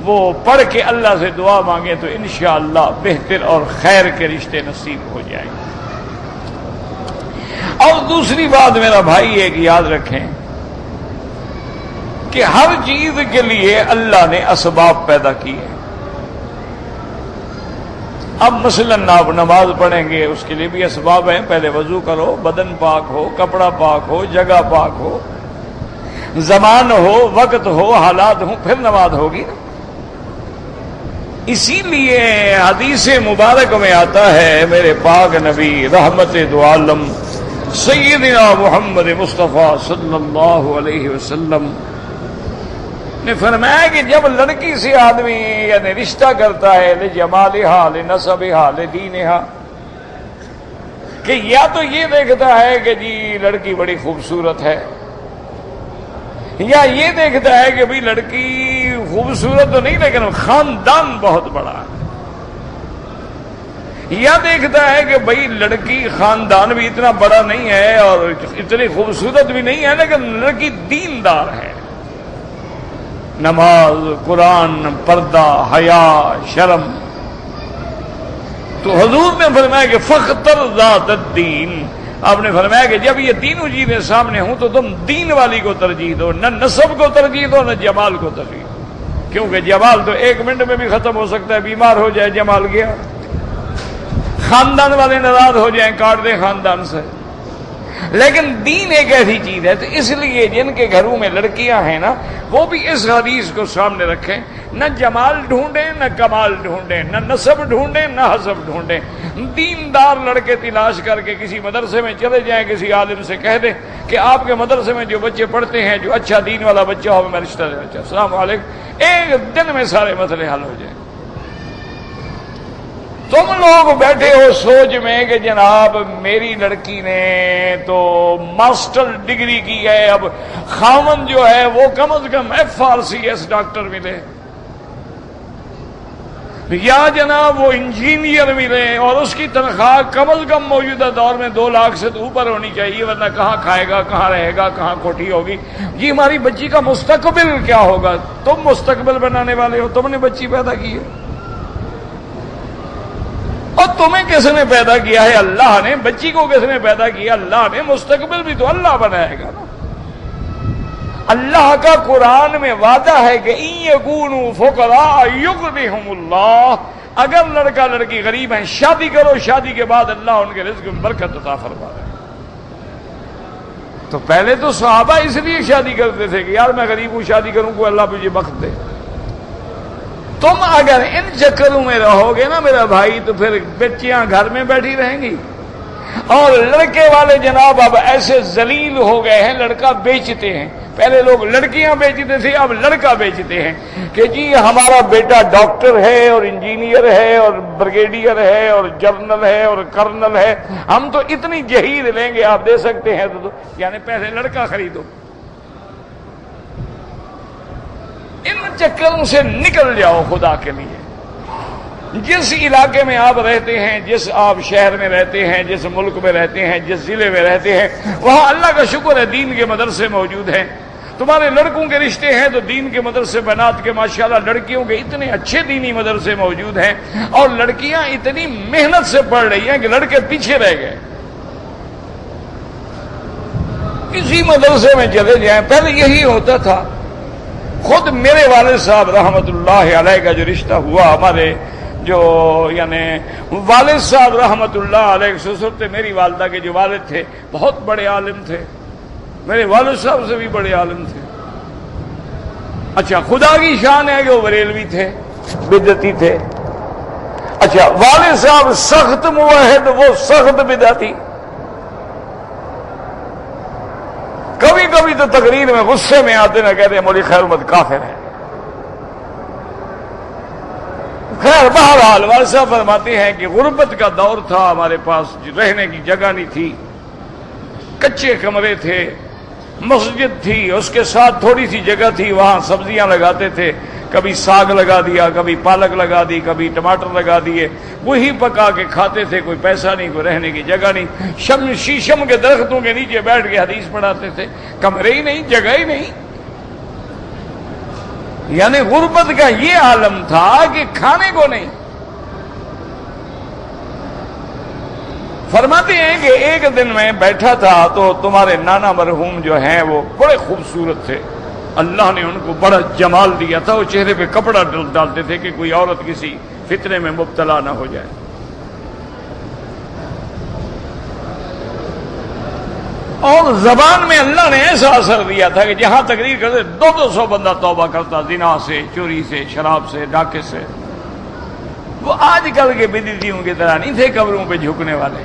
A: وہ پڑھ کے اللہ سے دعا مانگے تو انشاءاللہ بہتر اور خیر کے رشتے نصیب ہو جائیں گے۔ اور دوسری بات میرا بھائی ایک یاد رکھیں کہ ہر چیز کے لیے اللہ نے اسباب پیدا کیے ہیں۔ اب مثلاً آپ نماز پڑھیں گے، اس کے لیے بھی اسباب ہیں، پہلے وضو کرو، بدن پاک ہو، کپڑا پاک ہو، جگہ پاک ہو، زمان ہو، وقت ہو، حالات ہوں، پھر نماز ہوگی نا۔ اسی لیے حدیث مبارک میں آتا ہے، میرے پاک نبی رحمت دو عالم سیدنا محمد مصطفیٰ صلی اللہ علیہ وسلم نے فرمایا کہ جب لڑکی سے آدمی یعنی رشتہ کرتا ہے، لجمالہا، لنسبہا، لدینہا، کہ یا تو یہ دیکھتا ہے کہ جی لڑکی بڑی خوبصورت ہے، یا یہ دیکھتا ہے کہ بھئی لڑکی خوبصورت تو نہیں لیکن خاندان بہت بڑا ہے، یا دیکھتا ہے کہ بھئی لڑکی خاندان بھی اتنا بڑا نہیں ہے اور اتنی خوبصورت بھی نہیں ہے لیکن لڑکی دیندار ہے، نماز، قرآن، پردہ، حیا، شرم۔ تو حضور نے فرمایا کہ فاختر ذات الدین، آپ نے فرمایا کہ جب یہ تینوں چیزیں سامنے ہوں تو تم دین والی کو ترجیح دو، نہ نسب کو ترجیح دو، نہ جمال کو ترجیح دو، کیونکہ جمال تو 1 منٹ میں بھی ختم ہو سکتا ہے، بیمار ہو جائے جمال گیا، خاندان والے ناراض ہو جائیں کاٹ دیں خاندان سے، لیکن دین ایک ایسی چیز ہے۔ تو اس لیے جن کے گھروں میں لڑکیاں ہیں نا، وہ بھی اس حدیث کو سامنے رکھیں، نہ جمال ڈھونڈیں، نہ کمال ڈھونڈیں، نہ نسب ڈھونڈیں، نہ حسب ڈھونڈیں، دیندار لڑکے تلاش کر کے کسی مدرسے میں چلے جائیں، کسی عالم سے کہہ دیں کہ آپ کے مدرسے میں جو بچے پڑھتے ہیں، جو اچھا دین والا بچہ ہو، میں رشتہ دینا چاہتا ہوں، السلام علیکم، ایک دن میں سارے مسئلے حل ہو جائیں۔ تم لوگ بیٹھے ہو سوچ میں کہ جناب میری لڑکی نے تو ماسٹر ڈگری کی ہے، اب خاوند جو ہے وہ کم از کم FRCS ڈاکٹر ملے، یا جناب وہ انجینئر ملے، اور اس کی تنخواہ کم از کم موجودہ دور میں 2 لاکھ سے تو اوپر ہونی چاہیے، ورنہ کہاں کھائے گا، کہاں رہے گا، کہاں کوٹھی ہوگی۔ جی ہماری بچی کا مستقبل کیا ہوگا؟ تم مستقبل بنانے والے ہو، تم نے بچی پیدا کی ہے، اور تمہیں کس نے پیدا کیا ہے؟ اللہ نے۔ بچی کو کس نے پیدا کیا؟ اللہ نے۔ مستقبل بھی تو اللہ بنائے گا نا۔ اللہ کا قرآن میں وعدہ ہے کہ ان یکونوا فقراء یغنہم اللہ، اگر لڑکا لڑکی غریب ہیں شادی کرو، شادی کے بعد اللہ ان کے رزق میں برکت عطا فرما ہے۔ تو پہلے تو صحابہ اس لیے شادی کرتے تھے کہ یار میں غریب ہوں، شادی کروں کوئی اللہ مجھے بخت دے۔ تم اگر ان چکروں میں رہو گے نا میرا بھائی، تو پھر بچیاں گھر میں بیٹھی رہیں گی، اور لڑکے والے جناب اب ایسے ذلیل ہو گئے ہیں، لڑکا بیچتے ہیں۔ پہلے لوگ لڑکیاں بیچتے تھے، اب لڑکا بیچتے ہیں کہ جی ہمارا بیٹا ڈاکٹر ہے اور انجینئر ہے اور بریگیڈیئر ہے اور جنرل ہے اور کرنل ہے، ہم تو اتنی جہیز لیں گے، آپ دے سکتے ہیں تو یعنی پہلے لڑکا خریدو۔ ان چکروں سے نکل جاؤ خدا کے لیے۔ جس علاقے میں آپ رہتے ہیں، جس آپ شہر میں رہتے ہیں، جس ملک میں رہتے ہیں، جس ضلع میں رہتے ہیں، وہاں اللہ کا شکر ہے دین کے مدرسے موجود ہیں۔ تمہارے لڑکوں کے رشتے ہیں تو دین کے مدرسے بنات کے ماشاءاللہ، لڑکیوں کے اتنے اچھے دینی مدرسے موجود ہیں، اور لڑکیاں اتنی محنت سے پڑھ رہی ہیں کہ لڑکے پیچھے رہ گئے۔ کسی مدرسے میں چلے جائیں، پہلے یہی ہوتا تھا۔ خود میرے والد صاحب رحمت اللہ علیہ کا جو رشتہ ہوا، ہمارے جو یعنی والد صاحب رحمت اللہ علیہ سسر تھے، میری والدہ کے جو والد تھے بہت بڑے عالم تھے، میرے والد صاحب سے بھی بڑے عالم تھے۔ اچھا، خدا کی شان ہے کہ وہ بریلوی تھے، بدعتی تھے۔ اچھا، والد صاحب سخت موحد، وہ سخت بدعتی۔ کبھی کبھی تو تقریر میں غصے میں آتے نہ کہتے ہیں مولوی خیر محمد کافر ہے۔ خیر بہرحال والد صاحب فرماتے ہیں کہ غربت کا دور تھا، ہمارے پاس رہنے کی جگہ نہیں تھی، کچے کمرے تھے، مسجد تھی، اس کے ساتھ تھوڑی سی جگہ تھی، وہاں سبزیاں لگاتے تھے، کبھی ساگ لگا دیا، کبھی پالک لگا دی، کبھی ٹماٹر لگا دیے، وہی پکا کے کھاتے تھے، کوئی پیسہ نہیں، کوئی رہنے کی جگہ نہیں، شیشم کے درختوں کے نیچے بیٹھ کے حدیث پڑھاتے تھے، کمرے ہی نہیں، جگہ ہی نہیں۔ یعنی غربت کا یہ عالم تھا کہ کھانے کو نہیں۔ فرماتے ہیں کہ ایک دن میں بیٹھا تھا تو تمہارے نانا مرحوم جو ہیں وہ بڑے خوبصورت تھے، اللہ نے ان کو بڑا جمال دیا تھا، وہ چہرے پہ کپڑا ڈالتے تھے کہ کوئی عورت کسی فتنے میں مبتلا نہ ہو جائے۔ اور زبان میں اللہ نے ایسا اثر دیا تھا کہ جہاں تقریر کرتے 200 بندہ توبہ کرتا، زنا سے، چوری سے، شراب سے، ڈاکے سے۔ وہ آج کل کے بدعتیوں کی طرح نہیں تھے قبروں پہ جھکنے والے،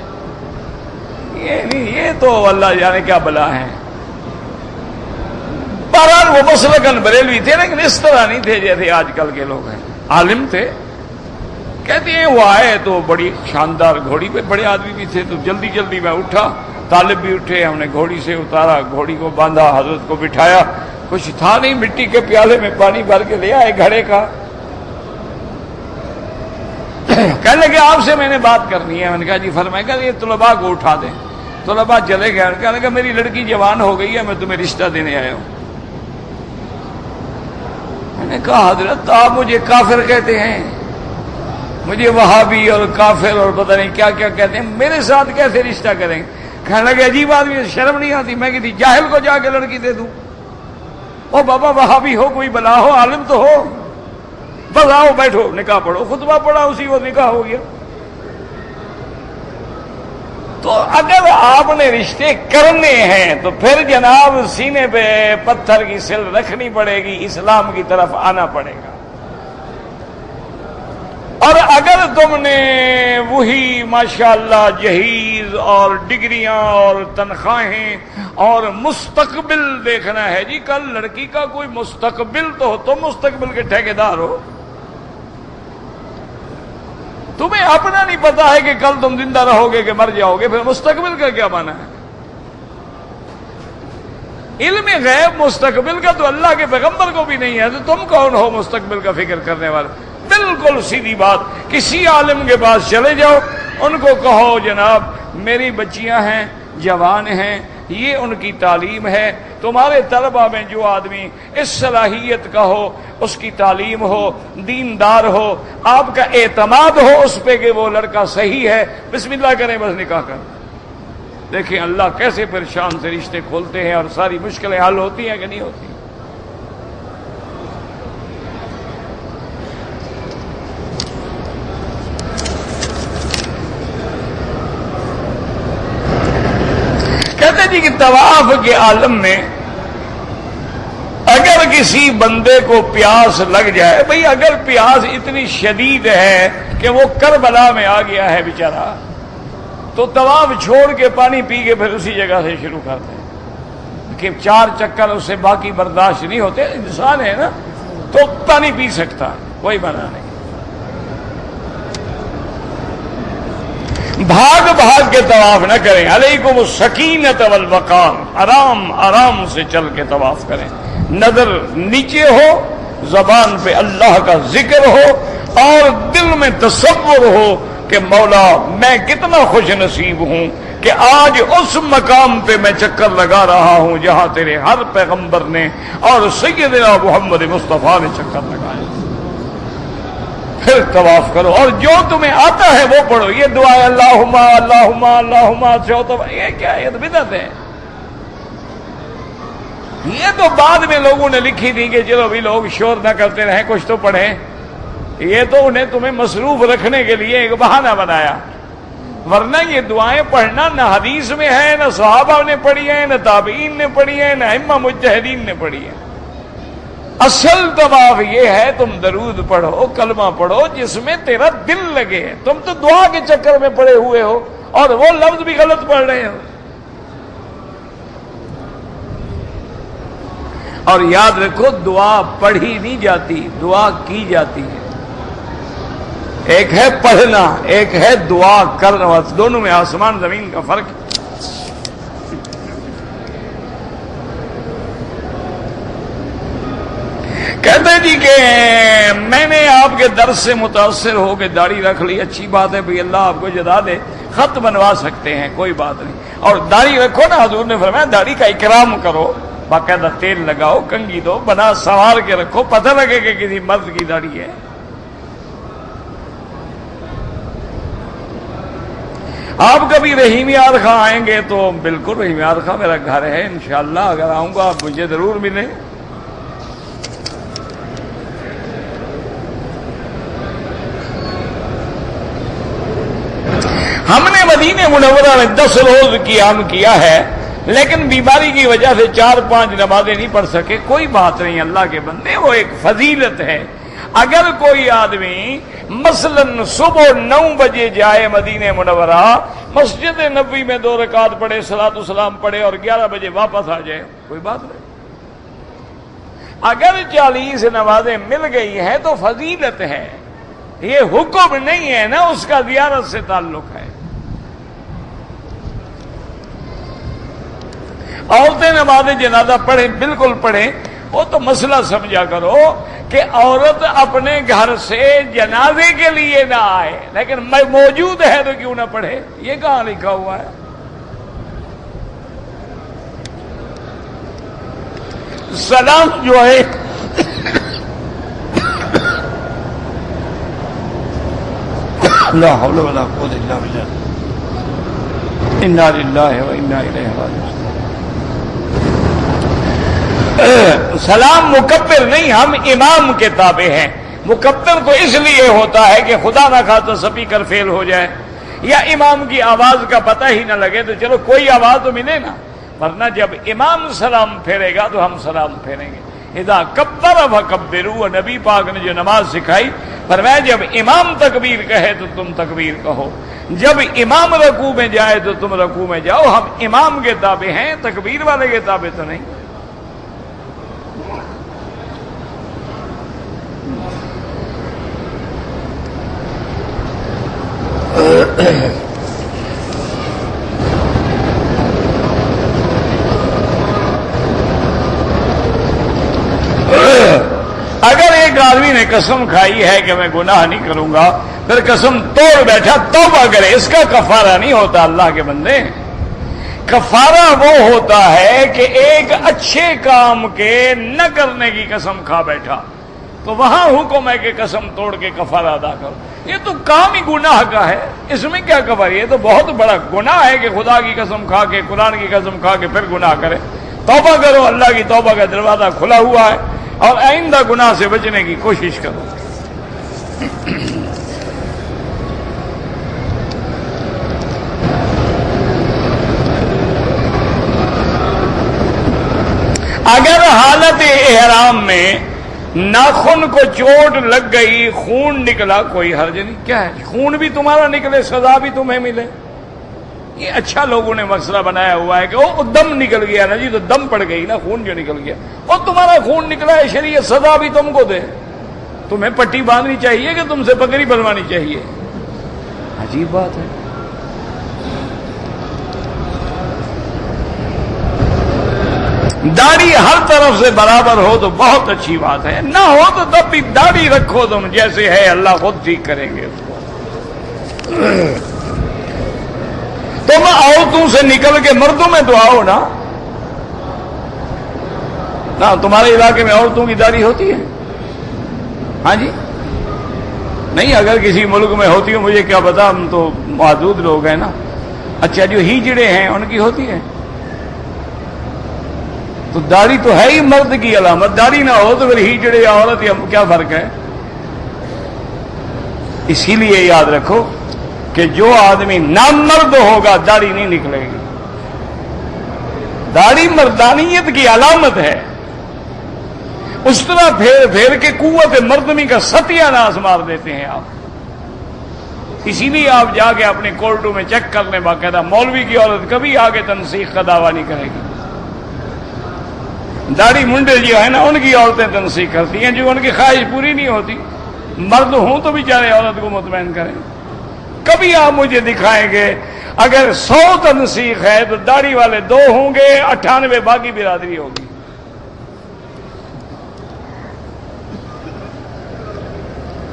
A: یہ نہیں، یہ تو اللہ جانے کیا بلا ہے۔ بہرحال وہ مسلکن بریلوی تھے، لیکن اس طرح نہیں تھے جیسے آج کل کے لوگ ہیں، عالم تھے۔ کہتے ہیں وہ آئے تو بڑی شاندار گھوڑی پہ، بڑے آدمی بھی تھے، تو جلدی جلدی میں اٹھا، طالب بھی اٹھے، ہم نے گھوڑی سے اتارا، گھوڑی کو باندھا، حضرت کو بٹھایا، کچھ تھا نہیں، مٹی کے پیالے میں پانی بھر کے لے آئے گھڑے کا۔ کہنے لگے آپ سے میں نے بات کرنی ہے۔ میں نے کہا جی فرمائے گا، یہ طلباء کو اٹھا دیں۔ طلباء چلے گئے، کہنے لگا میری لڑکی جوان ہو گئی ہے، میں تمہیں رشتہ دینے آیا ہوں۔ میں نے کہا حضرت آپ مجھے کافر کہتے ہیں، مجھے وہابی اور کافر اور پتہ نہیں کیا کیا کہتے ہیں، میرے ساتھ کیسے رشتہ کریں گے؟ کہنے لگے عجیب آدمی، شرم نہیں آتی، میں کسی جاہل کو جا کے لڑکی دے دوں؟ او بابا وہابی ہو، کوئی بلا ہو، عالم تو ہو، بس آؤ بیٹھو، نکاح پڑھو۔ خطبہ پڑھا، اسی وقت نکاح ہو گیا۔ تو اگر آپ نے رشتے کرنے ہیں تو پھر جناب سینے پہ پتھر کی سل رکھنی پڑے گی، اسلام کی طرف آنا پڑے گا۔ اور اگر تم نے وہی ماشاءاللہ جہیز اور ڈگریاں اور تنخواہیں اور مستقبل دیکھنا ہے، جی کل لڑکی کا کوئی مستقبل تو ہو، تم مستقبل کے ٹھیکیدار ہو، تمہیں اپنا نہیں پتا ہے کہ کل تم زندہ رہو گے کہ مر جاؤ گے، پھر مستقبل کا کیا مانا ہے؟ علم غیب مستقبل کا تو اللہ کے پیغمبر کو بھی نہیں ہے، تو تم کون ہو مستقبل کا فکر کرنے والے؟ بالکل سیدھی بات، کسی عالم کے پاس چلے جاؤ، ان کو کہو جناب میری بچیاں ہیں، جوان ہیں، یہ ان کی تعلیم ہے، تمہارے طلبہ میں جو آدمی اس صلاحیت کا ہو، اس کی تعلیم ہو، دیندار ہو، آپ کا اعتماد ہو اس پہ کہ وہ لڑکا صحیح ہے، بسم اللہ کریں، بس نکاح کریں۔ دیکھیں اللہ کیسے پریشان سے رشتے کھولتے ہیں اور ساری مشکلیں حل ہوتی ہیں کہ نہیں ہوتی۔ کہتے جی کہ طواف کے عالم میں اگر کسی بندے کو پیاس لگ جائے، بھئی اگر پیاس اتنی شدید ہے کہ وہ کربلا میں آ گیا ہے بیچارہ، تو طواف چھوڑ کے پانی پی کے پھر اسی جگہ سے شروع کرتے ہیں کہ 4 چکر اس سے باقی برداشت نہیں ہوتے، انسان ہے نا، تو پانی پی سکتا، کوئی منع نہیں۔ بھاگ بھاگ کے طواف نہ کریں، علیکم السکینۃ والوقار، آرام آرام سے چل کے طواف کریں، نظر نیچے ہو، زبان پہ اللہ کا ذکر ہو، اور دل میں تصور ہو کہ مولا میں کتنا خوش نصیب ہوں کہ آج اس مقام پہ میں چکر لگا رہا ہوں جہاں تیرے ہر پیغمبر نے اور سیدنا محمد مصطفیٰ نے چکر لگایا۔ پھر طواف کرو، اور جو تمہیں آتا ہے وہ پڑھو، یہ دعا ہے اللہم اللہم اللہم، یہ کیا ہے؟ یہ تو بدعت ہے، یہ تو بعد میں لوگوں نے لکھی تھی کہ چلو بھی لوگ شور نہ کرتے رہیں، کچھ تو پڑھیں۔ یہ تو انہیں تمہیں مصروف رکھنے کے لیے ایک بہانہ بنایا، ورنہ یہ دعائیں پڑھنا نہ حدیث میں ہے، نہ صحابہ نے پڑھی ہیں، نہ تابعین نے پڑھی ہیں، نہ ائمہ مجتہدین نے پڑھی ہیں۔ اصل طواف یہ ہے تم درود پڑھو، کلمہ پڑھو جس میں تیرا دل لگے۔ تم تو دعا کے چکر میں پڑے ہوئے ہو اور وہ لفظ بھی غلط پڑھ رہے ہو۔ اور یاد رکھو دعا پڑھی نہیں جاتی، دعا کی جاتی ہے۔ ایک ہے پڑھنا، ایک ہے دعا کرنا، دونوں میں آسمان زمین کا فرق ہے۔ کہتے جی کہ میں نے آپ کے درس سے متاثر ہو کے داڑھی رکھ لی، اچھی بات ہے بھئی اللہ آپ کو جزا دے، خط بنوا سکتے ہیں، کوئی بات نہیں، اور داڑھی رکھو نا، حضور نے فرمایا داڑھی کا اکرام کرو، باقاعدہ تیل لگاؤ، کنگھی دو، بنا سنوار کے رکھو، پتہ لگے کہ کسی مرد کی داڑھی ہے۔ آپ کبھی رحیم یار خاں آئیں گے تو بالکل رحیم یار خاں میرا گھر ہے، انشاءاللہ اگر آؤں گا آپ مجھے ضرور ملیں۔ ہم نے مدینہ منورہ میں 10 روز قیام کیا ہے، لیکن بیماری کی وجہ سے 4-5 نمازیں نہیں پڑھ سکے، کوئی بات نہیں اللہ کے بندے، وہ ایک فضیلت ہے۔ اگر کوئی آدمی مثلا صبح 9 بجے جائے مدینہ منورہ، مسجد نبوی میں 2 رکعت پڑھے، صلاۃ السلام پڑھے اور 11 بجے واپس آ جائے، کوئی بات نہیں۔ اگر 40 نمازیں مل گئی ہیں تو فضیلت ہے، یہ حکم نہیں ہے نا، اس کا زیارت سے تعلق ہے۔ عورتیں نماز جنازہ پڑھیں، بالکل پڑھیں، وہ تو مسئلہ سمجھا کرو کہ عورت اپنے گھر سے جنازے کے لیے نہ آئے، لیکن موجود ہے تو کیوں نہ پڑھے، یہ کہاں لکھا ہوا ہے؟ سلام جو ہے لا حول ولا قوت الا باللہ، انا للہ و انا الیہ راجعون۔ سلام مکبر نہیں، ہم امام کے تابع ہیں۔ مکبر تو اس لیے ہوتا ہے کہ خدا نہ خواستہ سپیکر فیل ہو جائے یا امام کی آواز کا پتہ ہی نہ لگے تو چلو کوئی آواز تو ملے نا، ورنہ جب امام سلام پھیرے گا تو ہم سلام پھیریں گے۔ اذا کبر فکبروا، نبی پاک نے جو نماز سکھائی، فرمایا جب امام تکبیر کہے تو تم تکبیر کہو، جب امام رکوع میں جائے تو تم رکوع میں جاؤ۔ ہم امام کے تابع ہیں، تکبیر والے کے تابع تو نہیں۔ اگر ایک آدمی نے قسم کھائی ہے کہ میں گناہ نہیں کروں گا، پھر قسم توڑ بیٹھا، توبہ کرے، اس کا کفارہ نہیں ہوتا اللہ کے بندے۔ کفارہ وہ ہوتا ہے کہ ایک اچھے کام کے نہ کرنے کی قسم کھا بیٹھا، تو وہاں حکم ہے کہ قسم توڑ کے کفارہ ادا کرو۔ یہ تو کام ہی گناہ کا ہے، اس میں کیا کفارہ؟ یہ تو بہت بڑا گناہ ہے کہ خدا کی قسم کھا کے، قرآن کی قسم کھا کے پھر گناہ کرے۔ توبہ کرو، اللہ کی توبہ کا دروازہ کھلا ہوا ہے، اور آئندہ گناہ سے بچنے کی کوشش کرو۔ اگر حالت احرام میں ناخن کو چوٹ لگ گئی، خون نکلا، کوئی حرج نہیں، کیا ہے، خون بھی تمہارا نکلے، سزا بھی تمہیں ملے۔ یہ اچھا لوگوں نے مسئلہ بنایا ہوا ہے کہ وہ دم نکل گیا نا جی، تو دم پڑ گئی نا، خون جو نکل گیا، اور تمہارا خون نکلا ہے، شریعت سزا بھی تم کو دے۔ تمہیں پٹی باندھنی چاہیے کہ تم سے بکری بنوانی چاہیے؟ عجیب بات ہے۔ داڑھی ہر طرف سے برابر ہو تو بہت اچھی بات ہے، نہ ہو تو تب بھی داڑھی رکھو تم، جیسے ہے اللہ خود ٹھیک کریں گے اس کو۔ تم عورتوں سے نکل کے مردوں میں تو آؤ نا۔ نہ تمہارے علاقے میں عورتوں کی داڑھی ہوتی ہے؟ ہاں جی، نہیں، اگر کسی ملک میں ہوتی ہو مجھے کیا پتا، ہم تو محدود لوگ ہیں نا۔ اچھا، جو ہیجڑے ہیں ان کی ہوتی ہے؟ تو داڑھی تو ہے ہی مرد کی علامت، داڑھی نہ ہو تو پھر ہیجڑے یا عورت یا کیا فرق ہے؟ اسی لیے یاد رکھو کہ جو آدمی نامرد ہوگا داڑھی نہیں نکلے گی. داڑھی مردانیت کی علامت ہے. اس طرح پھیر پھیر کے قوت مردمی کا ستیہ ناش مار دیتے ہیں آپ. اسی لیے آپ جا کے اپنے کورٹوں میں چیک کر لیں باقاعدہ مولوی کی عورت کبھی آگے تنسیخ کا دعویٰ نہیں کرے گی. داڑھی منڈے جو ہے نا ان کی عورتیں تنسیخ کرتی ہیں جو ان کی خواہش پوری نہیں ہوتی. مرد ہوں تو بیچارے عورت کو مطمئن کریں. کبھی آپ مجھے دکھائیں گے اگر 100 تنسیخ ہے تو داڑھی والے 2 ہوں گے، 98 باقی برادری ہوگی.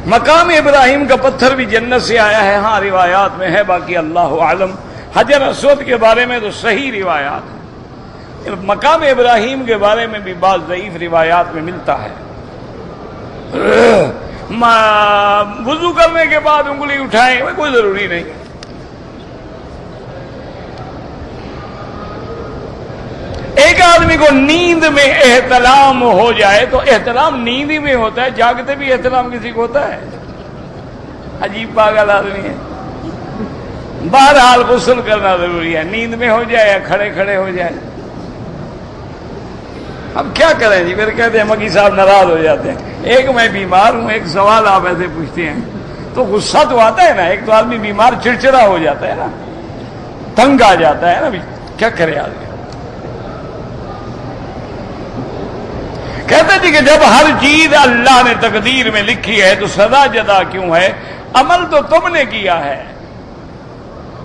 A: مقام ابراہیم کا پتھر بھی جنت سے آیا ہے. ہاں روایات میں ہے، باقی اللہ عالم. حجر اسود کے بارے میں تو صحیح روایات ہے. مقام ابراہیم کے بارے میں بھی بعض ضعیف روایات میں ملتا ہے. وضو کرنے کے بعد انگلی اٹھائیں، کوئی ضروری نہیں. ایک آدمی کو نیند میں احتلام ہو جائے تو احتلام نیند ہی میں ہوتا ہے، جاگتے بھی احتلام کسی کو ہوتا ہے؟ عجیب پاگل آدمی ہے. بہرحال غسل کرنا ضروری ہے، نیند میں ہو جائے یا کھڑے کھڑے ہو جائے. اب کیا کریں جی، پھر کہتے ہیں مکی صاحب ناراض ہو جاتے ہیں. ایک میں بیمار ہوں، ایک سوال آپ ایسے پوچھتے ہیں تو غصہ تو آتا ہے نا. ایک تو آدمی بیمار چڑچڑا ہو جاتا ہے نا، تنگ آ جاتا ہے نا. کیا کرے آدمی؟ کہتے تھے کہ جب ہر چیز اللہ نے تقدیر میں لکھی ہے تو سزا جدا کیوں ہے؟ عمل تو تم نے کیا ہے،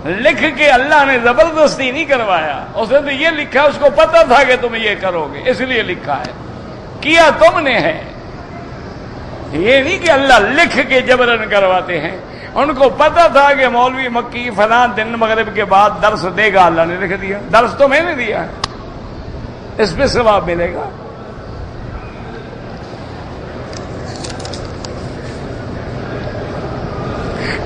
A: لکھ کے اللہ نے زبردستی نہیں کروایا. اس نے تو یہ لکھا، اس کو پتا تھا کہ تم یہ کرو گے اس لیے لکھا ہے. کیا تم نے ہے، یہ نہیں کہ اللہ لکھ کے جبرن کرواتے ہیں. ان کو پتا تھا کہ مولوی مکی فلاں دن مغرب کے بعد درس دے گا، اللہ نے لکھ دیا. درس تو میں نے دیا ہے، اس پہ ثواب ملے گا.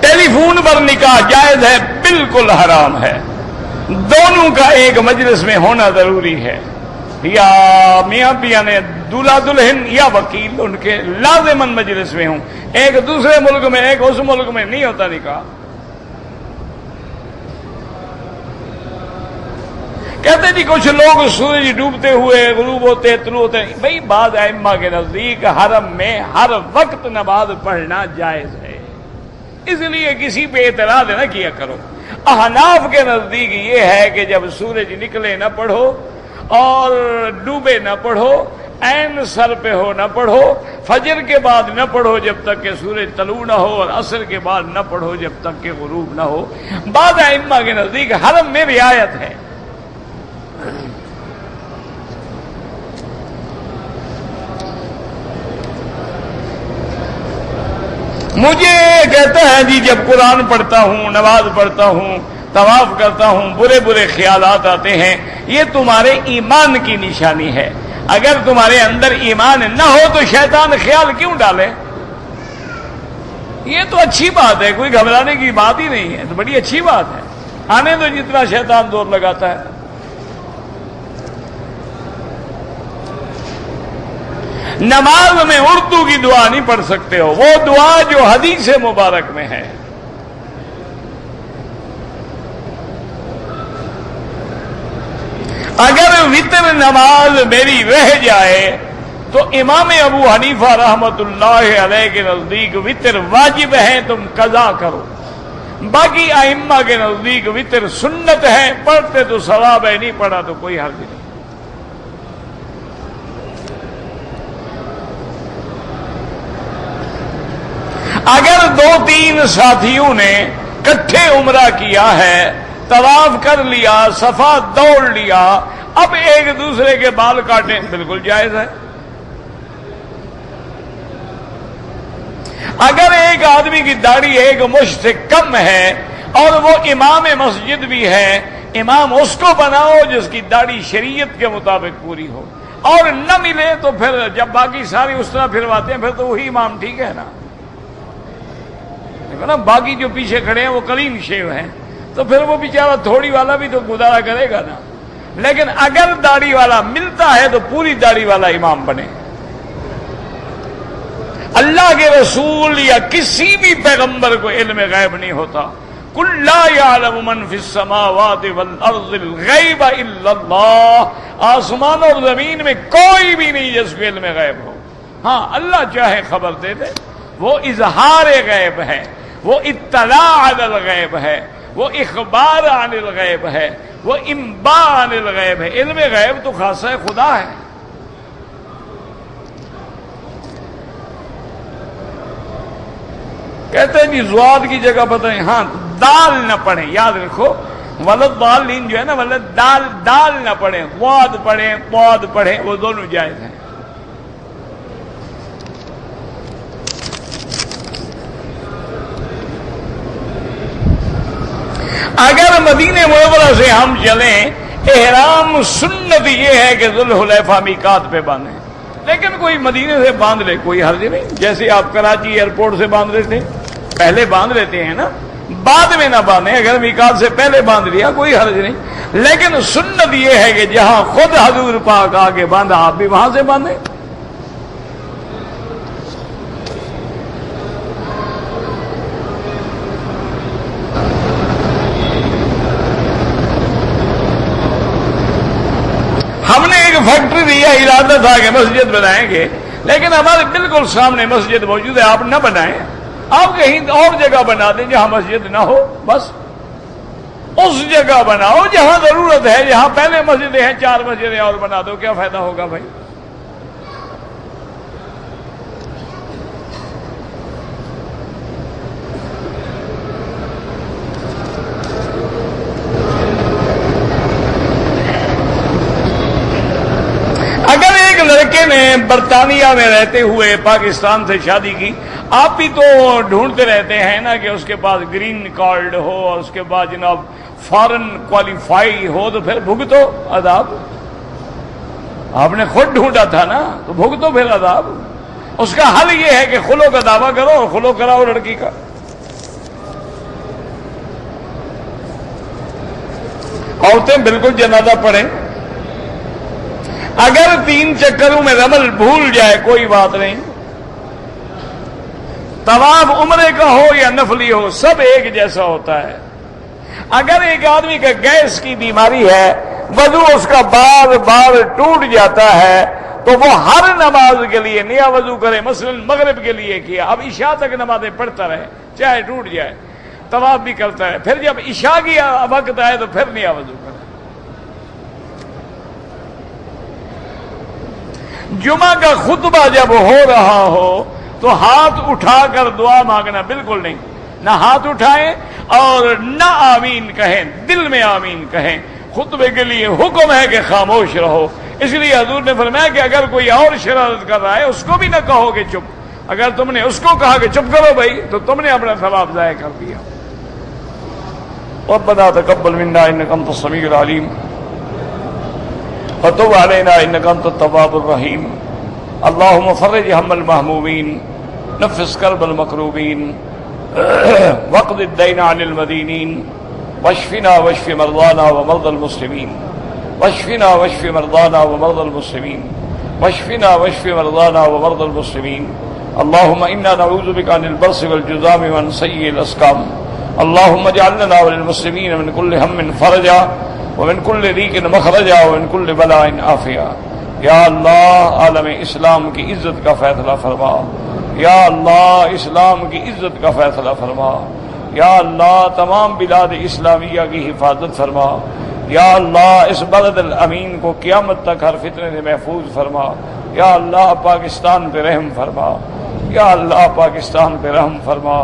A: ٹیلی فون پر نکاح جائز ہے؟ بالکل حرام ہے. دونوں کا ایک مجلس میں ہونا ضروری ہے، یا میاں بیاں نے دولہا دلہن یا وکیل ان کے لازماً مجلس میں ہوں. ایک دوسرے ملک میں ایک اس ملک میں نہیں ہوتا نکاح. کہتے جی کچھ لوگ سورج ڈوبتے ہوئے غروب ہوتے طلوع ہوتے. بھائی بعض ائمہ کے نزدیک حرم میں ہر وقت نماز پڑھنا جائز ہے، اس لیے کسی پہ اعتراض نہ کیا کرو. احناف کے نزدیک یہ ہے کہ جب سورج نکلے نہ پڑھو اور ڈوبے نہ پڑھو، عین سر پہ ہو نہ پڑھو، فجر کے بعد نہ پڑھو جب تک کہ سورج طلوع نہ ہو، اور عصر کے بعد نہ پڑھو جب تک کہ غروب نہ ہو. بعض ائمہ کے نزدیک حرم میں رعایت ہے. مجھے کہتا ہے جی جب قرآن پڑھتا ہوں، نماز پڑھتا ہوں، طواف کرتا ہوں، برے برے خیالات آتے ہیں. یہ تمہارے ایمان کی نشانی ہے. اگر تمہارے اندر ایمان نہ ہو تو شیطان خیال کیوں ڈالے؟ یہ تو اچھی بات ہے، کوئی گھبرانے کی بات ہی نہیں ہے. تو بڑی اچھی بات ہے، آنے تو جتنا شیطان زور لگاتا ہے. نماز میں اردو کی دعا نہیں پڑھ سکتے ہو، وہ دعا جو حدیث مبارک میں ہے. اگر وتر نماز میری رہ جائے تو امام ابو حنیفہ رحمت اللہ علیہ کے نزدیک وتر واجب ہے، تم قضا کرو. باقی ائمہ کے نزدیک وتر سنت ہے، پڑھتے تو ثواب ہے، نہیں پڑھا تو کوئی حرج نہیں. اگر 2-3 ساتھیوں نے کٹھے عمرہ کیا ہے، طواف کر لیا، صفا دوڑ لیا، اب ایک دوسرے کے بال کاٹیں، بالکل جائز ہے. اگر ایک آدمی کی داڑھی ایک مشت سے کم ہے اور وہ امام مسجد بھی ہے، امام اس کو بناؤ جس کی داڑھی شریعت کے مطابق پوری ہو. اور نہ ملے تو پھر جب باقی ساری اس طرح پھرواتے ہیں پھر تو وہی امام ٹھیک ہے نا. نا باقی جو پیچھے کھڑے ہیں وہ کلیم شیو ہیں، تو پھر وہ بیچارہ تھوڑی والا بھی تو گزارا کرے گا نا. لیکن اگر داڑھی والا ملتا ہے تو پوری داڑھی والا امام بنے. اللہ کے رسول یا کسی بھی پیغمبر کو علم غیب نہیں ہوتا. قل لا يعلم من في السماوات والارض الغیب الا اللہ. آسمان اور زمین میں کوئی بھی نہیں جس کو علم غیب ہو. ہاں اللہ چاہے خبر دے دے، وہ اظہار غیب ہے، وہ اطلاع علی الغیب ہے، وہ اخبار عن الغیب ہے، وہ انباء عن الغیب ہے. علم غیب تو خاصہ خدا ہے. کہتے ہیں جی زواد کی جگہ بتائیں، ہاں دال نہ پڑھیں، یاد رکھو ولد ضالین جو ہے نا، ولد دال نہ پڑھیں، واد پڑھیں، باد پڑھیں، وہ دونوں جائز ہیں. اگر مدینہ منورہ سے ہم چلیں، احرام سنت یہ ہے کہ ذوالحلیفہ میقات پہ باندھیں، لیکن کوئی مدینے سے باندھ لے کوئی حرج نہیں. جیسے آپ کراچی ایئرپورٹ سے باندھ لیتے، پہلے باندھ لیتے ہیں نا، بعد میں نہ باندھیں. اگر میقات سے پہلے باندھ لیا کوئی حرج نہیں، لیکن سنت یہ ہے کہ جہاں خود حضور پاک آگے باندھا آپ بھی وہاں سے باندھیں. ہم نے ایک فیکٹری دیا، ارادہ تھا کہ مسجد بنائیں گے، لیکن ہمارے بالکل سامنے مسجد موجود ہے. آپ نہ بنائیں، آپ کہیں اور جگہ بنا دیں جہاں مسجد نہ ہو. بس اس جگہ بناؤ جہاں ضرورت ہے. جہاں پہلے مسجدیں ہیں 4 مسجدیں اور بنا دو، کیا فائدہ ہوگا بھائی؟ اگر ایک لڑکے نے برطانیہ میں رہتے ہوئے پاکستان سے شادی کی، آپ بھی تو ڈھونڈتے رہتے ہیں نا کہ اس کے پاس گرین کارڈ ہو اور اس کے بعد جناب فارن کوالیفائی ہو، تو پھر بھگتو عذاب. آپ نے خود ڈھونڈا تھا نا، تو بھگتو پھر عذاب. اس کا حل یہ ہے کہ خلو کا دعویٰ کرو اور خلو کراؤ لڑکی کا. عورتیں بالکل جنازہ پڑھیں. اگر 3 چکروں میں رمل بھول جائے کوئی بات نہیں. طواف عمرے کا ہو یا نفلی ہو، سب ایک جیسا ہوتا ہے. اگر ایک آدمی کا گیس کی بیماری ہے، وضو اس کا بار بار ٹوٹ جاتا ہے، تو وہ ہر نماز کے لیے نیا وضو کرے. مثلا مغرب کے لیے کیا، اب عشاء تک نمازیں پڑھتا رہے چاہے ٹوٹ جائے، طواف بھی کرتا ہے. پھر جب عشاء کی وقت آئے تو پھر نیا وضو کرے. جمعہ کا خطبہ جب ہو رہا ہو تو ہاتھ اٹھا کر دعا مانگنا بالکل نہیں. نہ ہاتھ اٹھائیں اور نہ آمین کہیں، دل میں آمین کہیں. خطبے کے لیے حکم ہے کہ خاموش رہو. اس لیے حضور نے فرمایا کہ اگر کوئی اور شرارت کر رہا ہے اس کو بھی نہ کہو کہ چپ. اگر تم نے اس کو کہا کہ چپ کرو بھائی، تو تم نے اپنا ثواب ضائع کر دیا. ربنا تقبل منا انك انت السميع العليم وتب علينا انك انت التواب الرحيم. اللهم فرج هم المهمومين، نفس كرب المكروبين، واقض الدين عن المدينين، واشفنا واشف مرضانا ومرضى المسلمين، واشفنا واشف مرضانا ومرضى المسلمين، واشفنا واشف مرضانا ومرضى المسلمين. اللهم انا نعوذ بك عن البرص والجذام وعن سيء الاسقام. اللهم اجعل لنا وللمسلمين من كل هم فرجا ومن كل ضيق مخرجا ومن كل بلاء عافيا. یا اللہ عالم اسلام کی عزت کا فیصلہ فرما. یا اللہ اسلام کی عزت کا فیصلہ فرما. یا اللہ تمام بلاد اسلامیہ کی حفاظت فرما. یا اللہ اس بلد الامین کو قیامت تک ہر فتنے سے محفوظ فرما. یا اللہ پاکستان پہ رحم فرما. یا اللہ پاکستان پہ رحم فرما.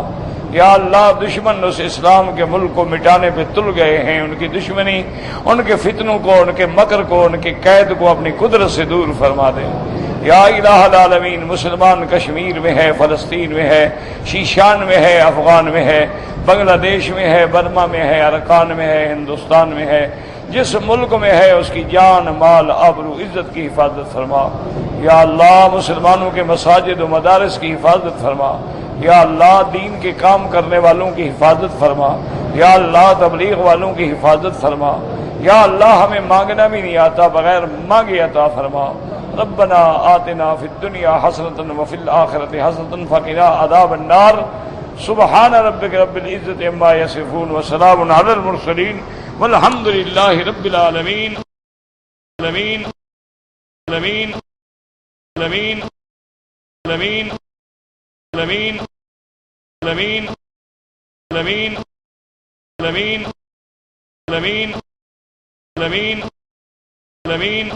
A: یا اللہ دشمن اس اسلام کے ملک کو مٹانے پہ تل گئے ہیں، ان کی دشمنی، ان کے فتنوں کو، ان کے مکر کو، ان کی قید کو اپنی قدرت سے دور فرما دے. یا الہ العالمین، مسلمان کشمیر میں ہے، فلسطین میں ہے، شیشان میں ہے، افغان میں ہے، بنگلہ دیش میں ہے، برما میں ہے، ارکان میں ہے، ہندوستان میں ہے، جس ملک میں ہے اس کی جان، مال، آبرو، عزت کی حفاظت فرما. یا اللہ مسلمانوں کے مساجد و مدارس کی حفاظت فرما. یا اللہ دین کے کام کرنے والوں کی حفاظت فرما. یا اللہ تبلیغ والوں کی حفاظت فرما. یا اللہ ہمیں مانگنا بھی نہیں آتا، بغیر مانگے عطا فرما. ربنا آتنا فی الدنیا حسنة وفی الآخرة حسنة وقنا عذاب النار سبحان ربک رب العزة عما یصفون وسلام علی المرسلین والحمد للہ رب العالمین العالمین العالمین العالمین العالمین العالمین العالمین العالمین العالمین العالمین العالمین العالمین